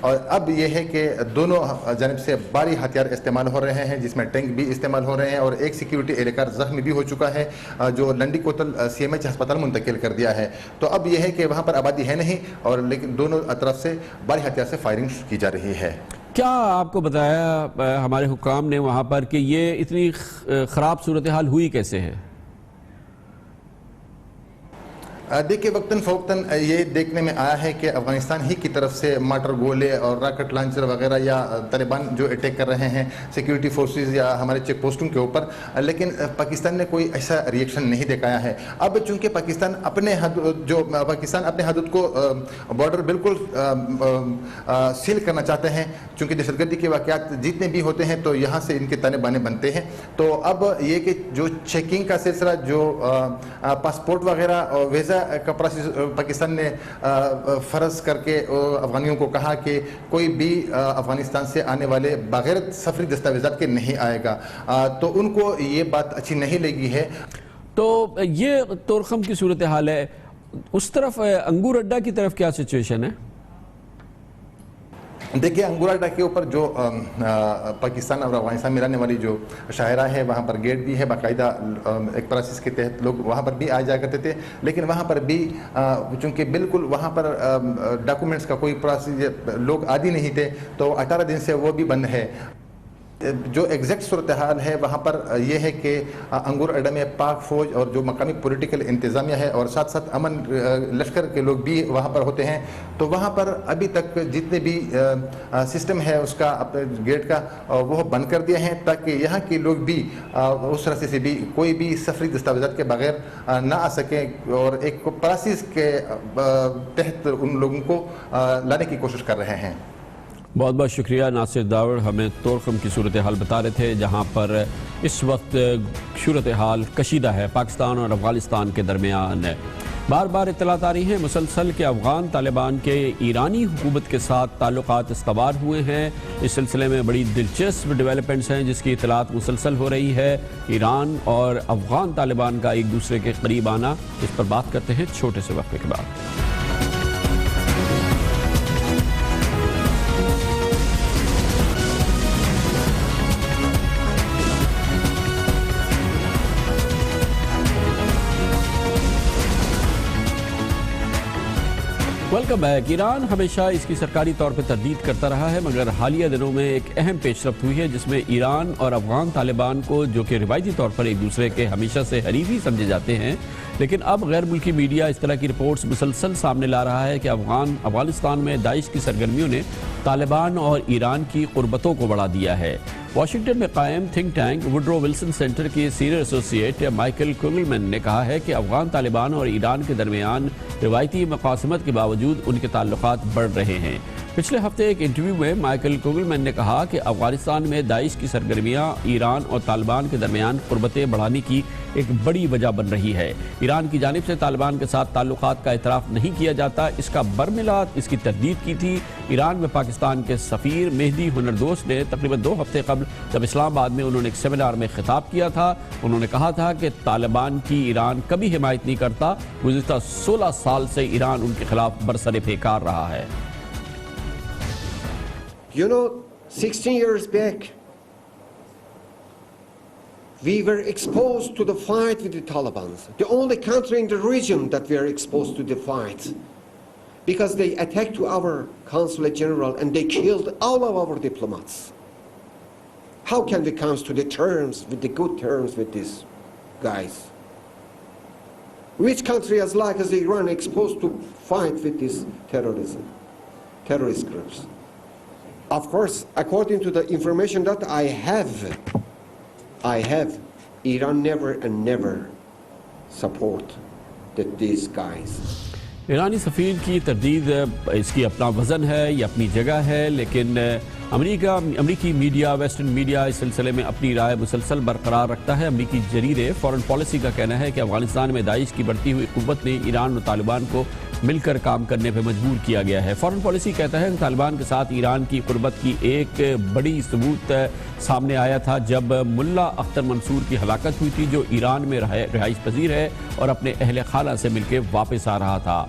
اور اب یہ ہے کہ دونوں جانب سے بھاری ہتھیار استعمال ہو رہے ہیں، جس میں ٹینک بھی استعمال ہو رہے ہیں، اور ایک سیکیورٹی اہلکار زخمی بھی ہو چکا ہے جو لنڈی کوتل CMH ہسپتال منتقل کر دیا ہے۔ تو اب یہ ہے کہ وہاں پر آبادی ہے نہیں، اور لیکن دونوں طرف سے بھاری ہتھیار سے فائرنگ کی جا رہی ہے۔ کیا آپ کو بتایا ہمارے حکام نے وہاں پر کہ یہ اتنی خراب صورتحال ہوئی کیسے ہے؟ دیکھیے وقتاً فوقتاً یہ دیکھنے میں آیا ہے کہ افغانستان ہی کی طرف سے مارٹر گولے اور راکٹ لانچر وغیرہ یا طالبان جو اٹیک کر رہے ہیں سیکیورٹی فورسز یا ہمارے چیک پوسٹوں کے اوپر، لیکن پاکستان نے کوئی ایسا ریئیکشن نہیں دکھایا ہے۔ اب چونکہ پاکستان اپنے حدود کو بارڈر بالکل سیل کرنا چاہتے ہیں، چونکہ دہشت گردی کے واقعات جتنے بھی ہوتے ہیں تو یہاں سے ان کے تانے بانے بنتے ہیں، تو اب یہ کہ جو چیکنگ کا سلسلہ، جو پاسپورٹ وغیرہ اور ویزا کا پروسیس پاکستان نے فرض کر کے افغانیوں کو کہا کہ کوئی بھی افغانستان سے آنے والے بغیر سفری دستاویزات کے نہیں آئے گا، تو ان کو یہ بات اچھی نہیں لگی ہے۔ تو یہ تورخم کی صورتحال ہے، اس طرف انگور اڈا کی طرف کیا سچویشن ہے؟ دیکھیے انگور اڈا کے اوپر جو پاکستان اور افغانستان میں رہنے والی جو شاہراہ ہے، وہاں پر گیٹ بھی ہے، باقاعدہ ایک پروسیس کے تحت لوگ وہاں پر بھی آ جایا کرتے تھے، لیکن وہاں پر بھی چونکہ بالکل وہاں پر ڈاکومنٹس کا کوئی پروسیس لوگ عادی نہیں تھے، تو 18 دن سے وہ بھی بند ہے۔ جو ایگزیکٹ صورتحال ہے وہاں پر یہ ہے کہ انگور اڈا میں پاک فوج اور جو مقامی پولیٹیکل انتظامیہ ہے اور ساتھ ساتھ امن لشکر کے لوگ بھی وہاں پر ہوتے ہیں، تو وہاں پر ابھی تک جتنے بھی سسٹم ہے اس کا گیٹ کا وہ بند کر دیا ہے، تاکہ یہاں کے لوگ بھی اس راستے سے بھی کوئی بھی سفری دستاویزات کے بغیر نہ آ سکیں، اور ایک پروسیس کے تحت ان لوگوں کو لانے کی کوشش کر رہے ہیں۔ بہت بہت شکریہ ناصر داوڑ، ہمیں تورخم کی صورتحال بتا رہے تھے جہاں پر اس وقت صورتحال کشیدہ ہے پاکستان اور افغانستان کے درمیان۔ بار بار اطلاعات آ رہی ہیں مسلسل کہ افغان طالبان کے ایرانی حکومت کے ساتھ تعلقات استوار ہوئے ہیں۔ اس سلسلے میں بڑی دلچسپ ڈیولپمنٹس ہیں جس کی اطلاعات مسلسل ہو رہی ہے۔ ایران اور افغان طالبان کا ایک دوسرے کے قریب آنا، اس پر بات کرتے ہیں چھوٹے سے وقفے کے بعد۔ Welcome back. ایران ہمیشہ اس کی سرکاری طور پہ تردید کرتا رہا ہے، مگر حالیہ دنوں میں ایک اہم پیش رفت ہوئی ہے جس میں ایران اور افغان طالبان کو، جو کہ روایتی طور پر ایک دوسرے کے ہمیشہ سے حریفی سمجھے جاتے ہیں، لیکن اب غیر ملکی میڈیا اس طرح کی رپورٹس مسلسل سامنے لا رہا ہے کہ افغانستان میں داعش کی سرگرمیوں نے طالبان اور ایران کی قربتوں کو بڑھا دیا ہے۔ واشنگٹن میں قائم think tank Woodrow Wilson centre کے سینئر ایسوسیٹ مائیکل کوگلمین نے کہا ہے کہ افغان طالبان اور ایران کے درمیان روایتی مقاسمت کے باوجود ان کے تعلقات بڑھ رہے ہیں۔ پچھلے ہفتے ایک انٹرویو میں مائیکل کوگلمین نے کہا کہ افغانستان میں داعش کی سرگرمیاں ایران اور طالبان کے درمیان قربتیں بڑھانے کی ایک بڑی وجہ بن رہی ہے۔ ایران کی جانب سے طالبان کے ساتھ تعلقات کا اعتراف نہیں کیا جاتا، اس کا برملا اس کی تردید کی تھی۔ ایران میں پاکستان کے سفیر مہدی ہنردوست نے تقریباً 2 ہفتے قبل جب اسلام آباد میں انہوں نے ایک سیمینار میں خطاب کیا تھا، انہوں نے کہا تھا کہ طالبان کی ایران کبھی حمایت نہیں کرتا، گزشتہ 16 سال سے ایران ان کے خلاف برسر پیکار رہا ہے۔ You know, 16 years back, we were exposed to the fight with the Taliban. The only country in the region that we are exposed to the fight. Because they attacked to our consulate general and they killed all of our diplomats. How can we come to the terms, with the good terms with these guys? Which country as like as Iran exposed to fight with this terrorist groups? Of course, according to the information that I have, Iran never and never supported these guys. ایرانی سفیر کی تردید اس کی اپنا وزن ہے، یہ اپنی جگہ ہے، لیکن امریکی میڈیا، ویسٹرن میڈیا اس سلسلے میں اپنی رائے مسلسل برقرار رکھتا ہے۔ امریکی جریدے فارن پالیسی کا کہنا ہے کہ افغانستان میں داعش کی بڑھتی ہوئی قوت نے ایران اور طالبان کو مل کر کام کرنے پہ مجبور کیا گیا ہے۔ فارن پالیسی کہتا ہے کہ طالبان کے ساتھ ایران کی قربت کی ایک بڑی ثبوت سامنے آیا تھا جب ملا اختر منصور کی ہلاکت ہوئی تھی، جو ایران میں رہائش پذیر ہے اور اپنے اہل خانہ سے مل کے واپس آ رہا تھا۔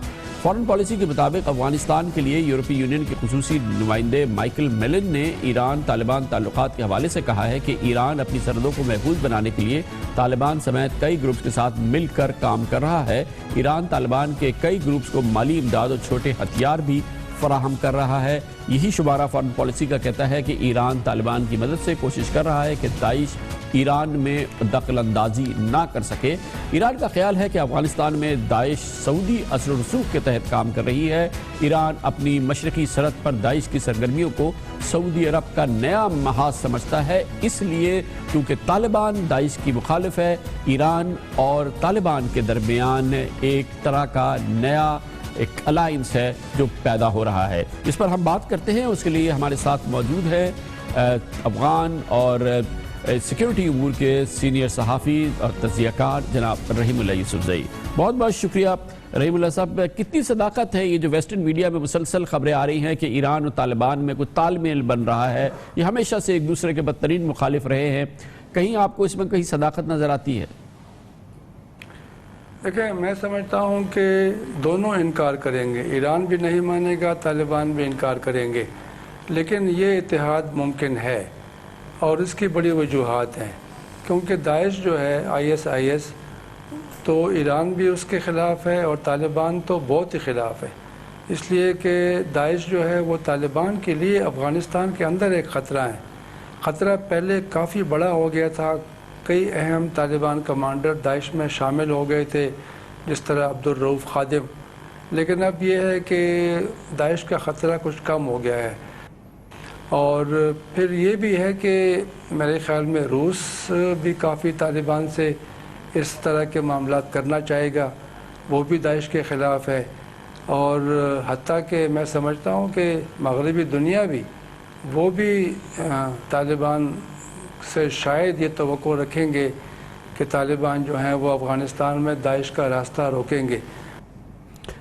فارن پالیسی کے مطابق افغانستان کے لیے یورپی یونین کے خصوصی نمائندے مائیکل میلن نے ایران طالبان تعلقات کے حوالے سے کہا ہے کہ ایران اپنی سرحدوں کو محفوظ بنانے کے لیے طالبان سمیت کئی گروپس کے ساتھ مل کر کام کر رہا ہے۔ ایران طالبان کے کئی گروپس کو مالی امداد اور چھوٹے ہتھیار بھی فراہم کر رہا ہے۔ یہی شمارہ فارن پالیسی کا کہتا ہے کہ ایران طالبان کی مدد سے کوشش کر رہا ہے کہ داعش ایران میں دخل اندازی نہ کر سکے۔ ایران کا خیال ہے کہ افغانستان میں داعش سعودی اثر و رسوخ کے تحت کام کر رہی ہے۔ ایران اپنی مشرقی سرحد پر داعش کی سرگرمیوں کو سعودی عرب کا نیا محاذ سمجھتا ہے، اس لیے کیونکہ طالبان داعش کی مخالف ہے، ایران اور طالبان کے درمیان ایک طرح کا نیا ایک الائنس ہے جو پیدا ہو رہا ہے۔ اس پر ہم بات کرتے ہیں، اس کے لیے ہمارے ساتھ موجود ہے افغان اور سیکیورٹی امور کے سینئر صحافی اور تجزیہ کار جناب رحیم اللہ یوسفزئی۔ بہت بہت شکریہ رحیم اللہ صاحب۔ کتنی صداقت ہے یہ جو ویسٹرن میڈیا میں مسلسل خبریں آ رہی ہیں کہ ایران اور طالبان میں کوئی تال میل بن رہا ہے، یہ ہمیشہ سے ایک دوسرے کے بدترین مخالف رہے ہیں، کہیں آپ کو اس میں کہیں صداقت نظر آتی ہے؟ دیکھیں، میں سمجھتا ہوں کہ دونوں انکار کریں گے، ایران بھی نہیں مانے گا، طالبان بھی انکار کریں گے، لیکن یہ اتحاد ممکن ہے اور اس کی بڑی وجوہات ہیں، کیونکہ داعش جو ہے IS تو ایران بھی اس کے خلاف ہے اور طالبان تو بہت ہی خلاف ہے، اس لیے کہ داعش جو ہے وہ طالبان کے لیے افغانستان کے اندر ایک خطرہ ہے۔ خطرہ پہلے کافی بڑا ہو گیا تھا، کئی اہم طالبان کمانڈر داعش میں شامل ہو گئے تھے، جس طرح عبدالرؤف خادم، لیکن اب یہ ہے کہ داعش کا خطرہ کچھ کم ہو گیا ہے۔ اور پھر یہ بھی ہے کہ میرے خیال میں روس بھی کافی طالبان سے اس طرح کے معاملات کرنا چاہے گا، وہ بھی داعش کے خلاف ہے، اور حتیٰ کہ میں سمجھتا ہوں کہ مغربی دنیا بھی وہ بھی طالبان سے شاید یہ توقع رکھیں گے کہ طالبان جو ہیں وہ افغانستان میں داعش کا راستہ روکیں گے۔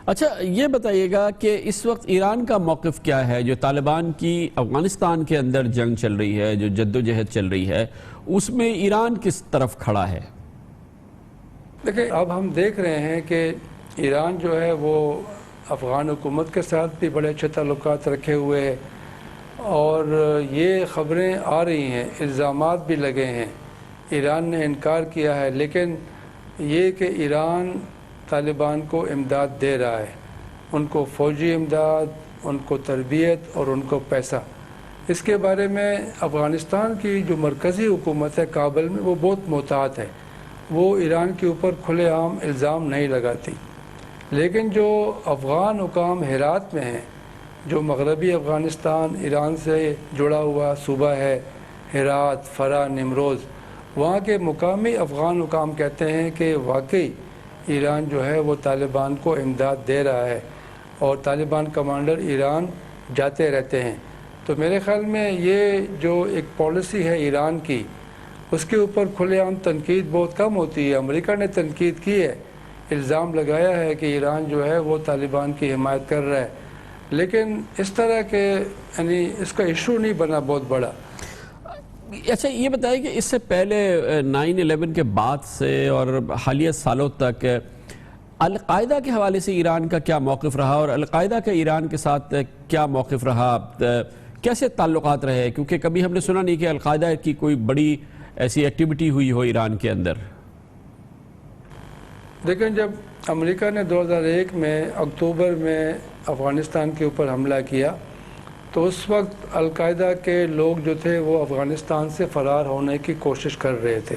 اچھا، یہ بتائیے گا کہ اس وقت ایران کا موقف کیا ہے؟ جو طالبان کی افغانستان کے اندر جنگ چل رہی ہے، جو جدوجہد چل رہی ہے، اس میں ایران کس طرف کھڑا ہے؟ دیکھیں، اب ہم دیکھ رہے ہیں کہ ایران جو ہے وہ افغان حکومت کے ساتھ بھی بڑے اچھے تعلقات رکھے ہوئے ہیں، اور یہ خبریں آ رہی ہیں، الزامات بھی لگے ہیں، ایران نے انکار کیا ہے، لیکن یہ کہ ایران طالبان کو امداد دے رہا ہے، ان کو فوجی امداد، ان کو تربیت اور ان کو پیسہ۔ اس کے بارے میں افغانستان کی جو مرکزی حکومت ہے کابل میں، وہ بہت محتاط ہے، وہ ایران کے اوپر کھلے عام الزام نہیں لگاتی، لیکن جو افغان حکام ہرات میں ہیں، جو مغربی افغانستان ایران سے جڑا ہوا صوبہ ہے، ہرات، فرا، نمروز، وہاں کے مقامی افغان حکام کہتے ہیں کہ واقعی ایران جو ہے وہ طالبان کو امداد دے رہا ہے، اور طالبان کمانڈر ایران جاتے رہتے ہیں۔ تو میرے خیال میں یہ جو ایک پالیسی ہے ایران کی، اس کے اوپر کھلے عام تنقید بہت کم ہوتی ہے۔ امریکہ نے تنقید کی ہے، الزام لگایا ہے کہ ایران جو ہے وہ طالبان کی حمایت کر رہا ہے، لیکن اس طرح کے یعنی اس کا ایشو نہیں بنا بہت بڑا۔ اچھا، یہ بتائیے کہ اس سے پہلے 9/11 کے بعد سے اور حالیہ سالوں تک القاعدہ کے حوالے سے ایران کا کیا موقف رہا، اور القاعدہ کا ایران کے ساتھ کیا موقف رہا، کیسے تعلقات رہے؟ کیونکہ کبھی ہم نے سنا نہیں کہ القاعدہ کی کوئی بڑی ایسی ایکٹیویٹی ہوئی ہو ایران کے اندر۔ لیکن جب امریکہ نے 2001 میں اکتوبر میں افغانستان کے اوپر حملہ کیا، تو اس وقت القاعدہ کے لوگ جو تھے وہ افغانستان سے فرار ہونے کی کوشش کر رہے تھے،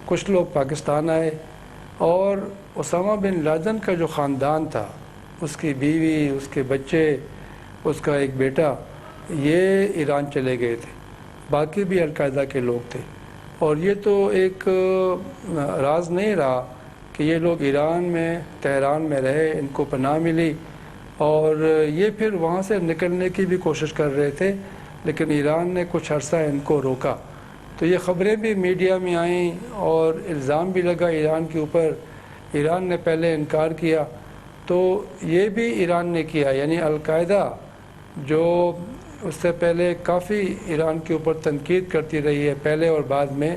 کچھ لوگ پاکستان آئے، اور اسامہ بن لادن کا جو خاندان تھا، اس کی بیوی، اس کے بچے، اس کا ایک بیٹا، یہ ایران چلے گئے تھے، باقی بھی القاعدہ کے لوگ تھے، اور یہ تو ایک راز نہیں رہا کہ یہ لوگ ایران میں، تہران میں رہے، ان کو پناہ ملی، اور یہ پھر وہاں سے نکلنے کی بھی کوشش کر رہے تھے، لیکن ایران نے کچھ عرصہ ان کو روکا۔ تو یہ خبریں بھی میڈیا میں آئیں اور الزام بھی لگا ایران کے اوپر، ایران نے پہلے انکار کیا، تو یہ بھی ایران نے کیا، یعنی القاعدہ جو اس سے پہلے کافی ایران کے اوپر تنقید کرتی رہی ہے پہلے اور بعد میں،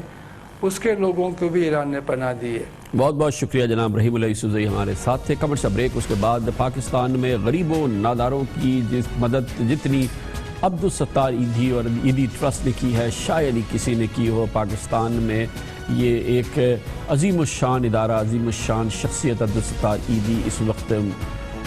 اس کے لوگوں کو بھی ایران نے پناہ دی ہے۔ بہت بہت شکریہ جناب رحیم اللہ یوسفزئی ہمارے ساتھ تھے۔ کمر سا بریک، اس کے بعد پاکستان میں غریبوں ناداروں کی مدد جتنی عبدالستار ایدھی اور ایدھی ٹرسٹ نے کی ہے شاید ہی کسی نے کی ہو۔ پاکستان میں یہ ایک عظیم الشان ادارہ، عظیم الشان شخصیت عبدالستار ایدھی اس وقت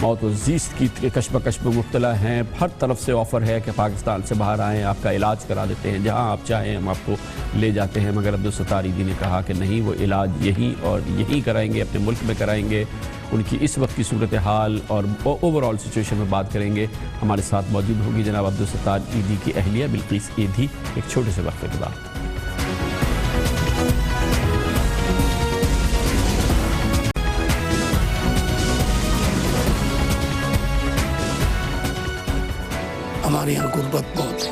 موت و زیست کی کشمکش میں مبتلا ہیں۔ ہر طرف سے آفر ہے کہ پاکستان سے باہر آئیں، آپ کا علاج کرا دیتے ہیں، جہاں آپ چاہیں ہم آپ کو لے جاتے ہیں، مگر عبدالستار ایدھی نے کہا کہ نہیں، وہ علاج یہیں اور یہیں کرائیں گے، اپنے ملک میں کرائیں گے۔ ان کی اس وقت کی صورتحال اور اوورآل سچویشن میں بات کریں گے۔ ہمارے ساتھ موجود ہوگی جناب عبدالستار ایدھی کی اہلیہ بلقیس ایدھی ایک چھوٹے سے وقفے کے بعد۔ ہمارے یہاں غربت بہت ہے،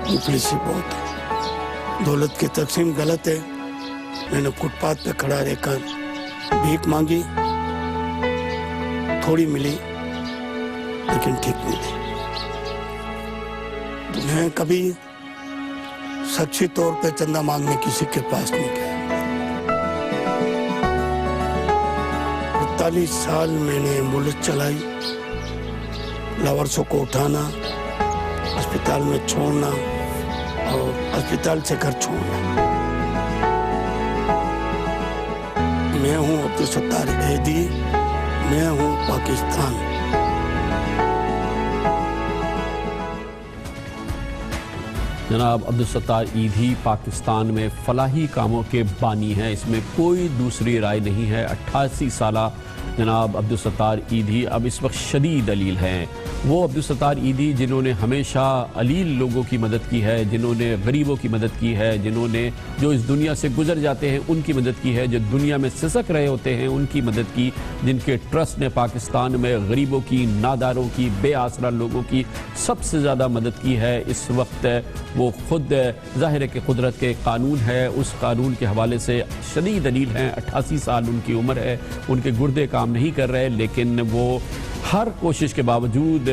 مفلسی بہت ہے، دولت کی تقسیم غلط ہے۔ میں نے فٹ پاتھ پہ کھڑا رہ کر بھیک مانگی، تھوڑی ملی لیکن ٹھیک ملی۔ میں کبھی سچی طور پہ چندہ مانگنے کسی کے پاس نہیں گیا۔ 48 سال میں نے ایمبولینس چلائی، لاورسوں کو اٹھانا، اسپتال میں چھوڑنا اور اسپتال سے گھر چھوڑنا۔ میں ہوں عبدالستار ایدھی، میں ہوں پاکستان۔ جناب عبدالستار ایدھی پاکستان میں فلاحی کاموں کے بانی ہیں، اس میں کوئی دوسری رائے نہیں ہے۔ 88 سالہ جناب عبدالستار ایدھی اب اس وقت شدید علیل ہیں۔ وہ عبدالستار ایدھی جنہوں نے ہمیشہ علیل لوگوں کی مدد کی ہے، جنہوں نے غریبوں کی مدد کی ہے، جنہوں نے جو اس دنیا سے گزر جاتے ہیں ان کی مدد کی ہے، جو دنیا میں سسک رہے ہوتے ہیں ان کی مدد کی، جن کے ٹرسٹ نے پاکستان میں غریبوں کی، ناداروں کی، بے آسرا لوگوں کی سب سے زیادہ مدد کی ہے۔ اس وقت وہ خود ظاہر ہے کہ قدرت کے قانون ہے، اس قانون کے حوالے سے شدید علیل ہیں۔ 88 سال ان کی عمر ہے، ان کے گردے کام نہیں کر رہے، لیکن وہ ہر کوشش کے باوجود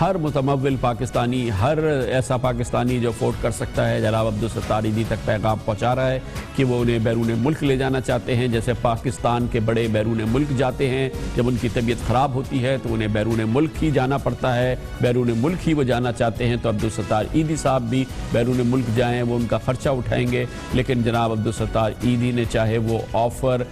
ہر متمول پاکستانی، ہر ایسا پاکستانی جو افورڈ کر سکتا ہے جناب عبدالستار ایدھی تک پیغام پہنچا رہا ہے کہ وہ انہیں بیرون ملک لے جانا چاہتے ہیں، جیسے پاکستان کے بڑے بیرون ملک جاتے ہیں۔ جب ان کی طبیعت خراب ہوتی ہے تو انہیں بیرون ملک ہی جانا پڑتا ہے، بیرون ملک ہی وہ جانا چاہتے ہیں۔ تو عبدالستار ایدھی صاحب بھی بیرون ملک جائیں، وہ ان کا خرچہ اٹھائیں گے، لیکن جناب عبدالستار ایدھی نے چاہے وہ آفر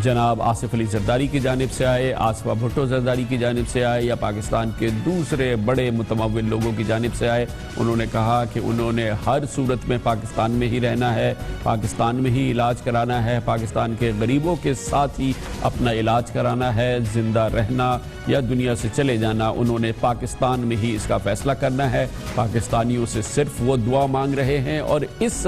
جناب آصف علی زرداری کی جانب سے آئے، آصفہ بھٹو زرداری کی جانب سے آئے یا پاکستان کے دوسرے بڑے متمول لوگوں کی جانب سے آئے، انہوں نے کہا کہ انہوں نے ہر صورت میں پاکستان میں ہی رہنا ہے، پاکستان میں ہی علاج کرانا ہے، پاکستان کے غریبوں کے ساتھ ہی اپنا علاج کرانا ہے، زندہ رہنا یا دنیا سے چلے جانا انہوں نے پاکستان میں ہی اس کا فیصلہ کرنا ہے۔ پاکستانیوں سے صرف وہ دعا مانگ رہے ہیں اور اس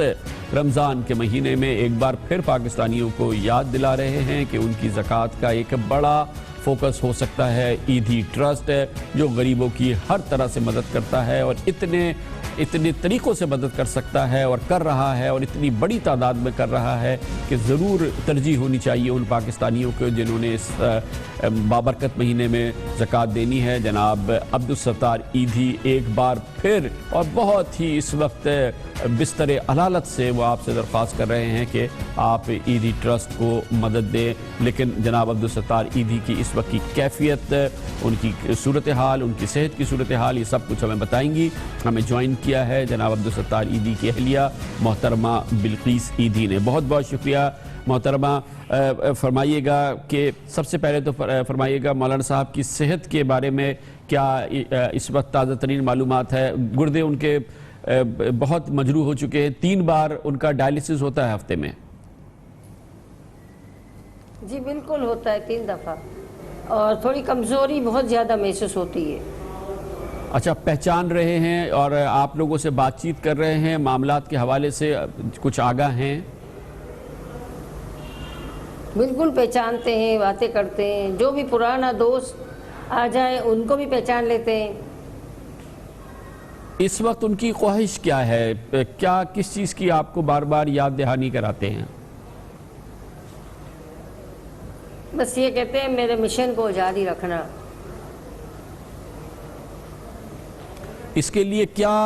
رمضان کے مہینے میں ایک بار پھر پاکستانیوں کو یاد دلا رہے ہیں کہ ان کی زکوٰۃ کا ایک بڑا فوکس ہو سکتا ہے ایدھی ٹرسٹ ہے، جو غریبوں کی ہر طرح سے مدد کرتا ہے اور اتنے طریقوں سے مدد کر سکتا ہے اور کر رہا ہے اور اتنی بڑی تعداد میں کر رہا ہے کہ ضرور ترجیح ہونی چاہیے ان پاکستانیوں کو جنہوں نے اس بابرکت مہینے میں زکوٰۃ دینی ہے۔ جناب عبدالستار ایدھی ایک بار پھر اور بہت ہی اس وقت بستر علالت سے وہ آپ سے درخواست کر رہے ہیں کہ آپ ایدھی ٹرسٹ کو مدد دیں، لیکن جناب عبدالستار ایدھی کی اس وقت کی کیفیت، ان کی صورتحال، ان کی صحت کی صورتحال، یہ سب کچھ ہمیں بتائیں گی۔ ہمیں جوائن کیا ہے جناب عبدالستار ایدھی کی اہلیہ محترمہ بلقیس ایدھی نے۔ بہت بہت شکریہ محترمہ۔ فرمائیے گا کہ سب سے پہلے تو فرمائیے گا مولانا صاحب کی صحت کے بارے میں کیا اس وقت تازہ ترین معلومات ہے؟ گردے ان کے بہت مجروح ہو چکے ہیں، 3 بار ان کا ڈائلسس ہوتا ہے ہفتے میں۔ جی بالکل ہوتا ہے 3 دفعہ، اور تھوڑی کمزوری بہت زیادہ محسوس ہوتی ہے۔ اچھا، پہچان رہے ہیں اور آپ لوگوں سے بات چیت کر رہے ہیں، معاملات کے حوالے سے کچھ آگاہ ہیں؟ بالکل پہچانتے ہیں، باتیں کرتے ہیں، جو بھی پرانا دوست آ جائے ان کو بھی پہچان لیتے ہیں۔ اس وقت ان کی خواہش کیا ہے؟ کیا کس چیز کی آپ کو بار بار یاد دہانی کراتے ہیں؟ بس یہ کہتے ہیں میرے مشن کو جاری رکھنا۔ اس کے لیے کیا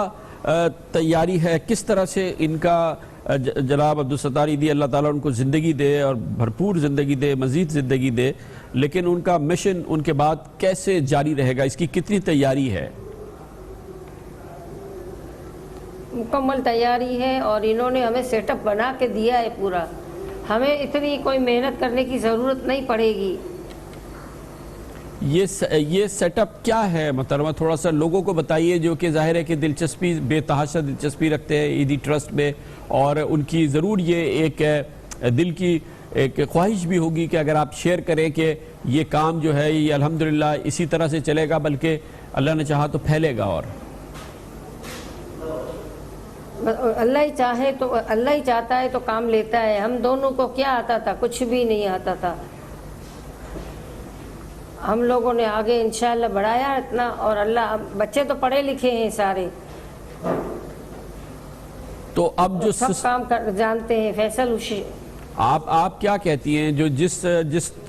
تیاری ہے؟ کس طرح سے ان کا جناب عبدالستار ایدھی اللہ تعالیٰ ان کو زندگی دے اور بھرپور زندگی دے، مزید زندگی دے، لیکن ان کا مشن ان کے بعد کیسے جاری رہے گا؟ اس کی کتنی تیاری ہے؟ مکمل تیاری ہے، اور انہوں نے ہمیں سیٹ اپ بنا کے دیا ہے پورا، ہمیں اتنی کوئی محنت کرنے کی ضرورت نہیں پڑے گی۔ یہ سیٹ اپ کیا ہے محترمہ؟ تھوڑا سا لوگوں کو بتائیے جو کہ ظاہر ہے کہ دلچسپی، بے تحاشا دلچسپی رکھتے ہیں ایدھی ٹرسٹ میں، اور ان کی ضرور یہ ایک دل کی ایک خواہش بھی ہوگی کہ اگر آپ شیئر کریں کہ یہ کام جو ہے یہ الحمدللہ اسی طرح سے چلے گا، بلکہ اللہ نے چاہا تو پھیلے گا۔ اور اللہ ہی چاہے تو، اللہ ہی چاہتا ہے تو کام لیتا ہے۔ ہم دونوں کو کیا آتا تھا؟ کچھ بھی نہیں آتا تھا، ہم لوگوں نے آگے انشاءاللہ بڑھایا اتنا، اور اللہ، بچے تو پڑھے لکھے ہیں سارے، تو اب جو سب کام جانتے ہیں۔ فیصل اسی، آپ کیا کہتی ہیں جو جس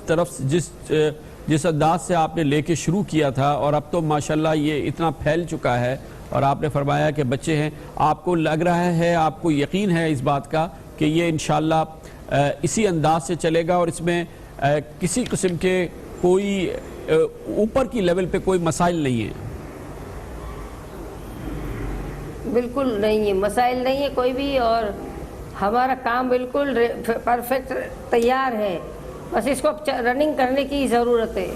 طرف جس انداز سے آپ نے لے کے شروع کیا تھا، اور اب تو ماشاءاللہ یہ اتنا پھیل چکا ہے، اور آپ نے فرمایا کہ بچے ہیں، آپ کو لگ رہا ہے، آپ کو یقین ہے اس بات کا کہ یہ انشاءاللہ اسی انداز سے چلے گا، اور اس میں کسی قسم کے کوئی اوپر کی لیول پہ کوئی مسائل نہیں ہیں؟ بالکل نہیں ہے، مسائل نہیں ہے کوئی بھی، اور ہمارا کام بالکل پرفیکٹ تیار ہے، بس اس کو رننگ کرنے کی ضرورت ہے۔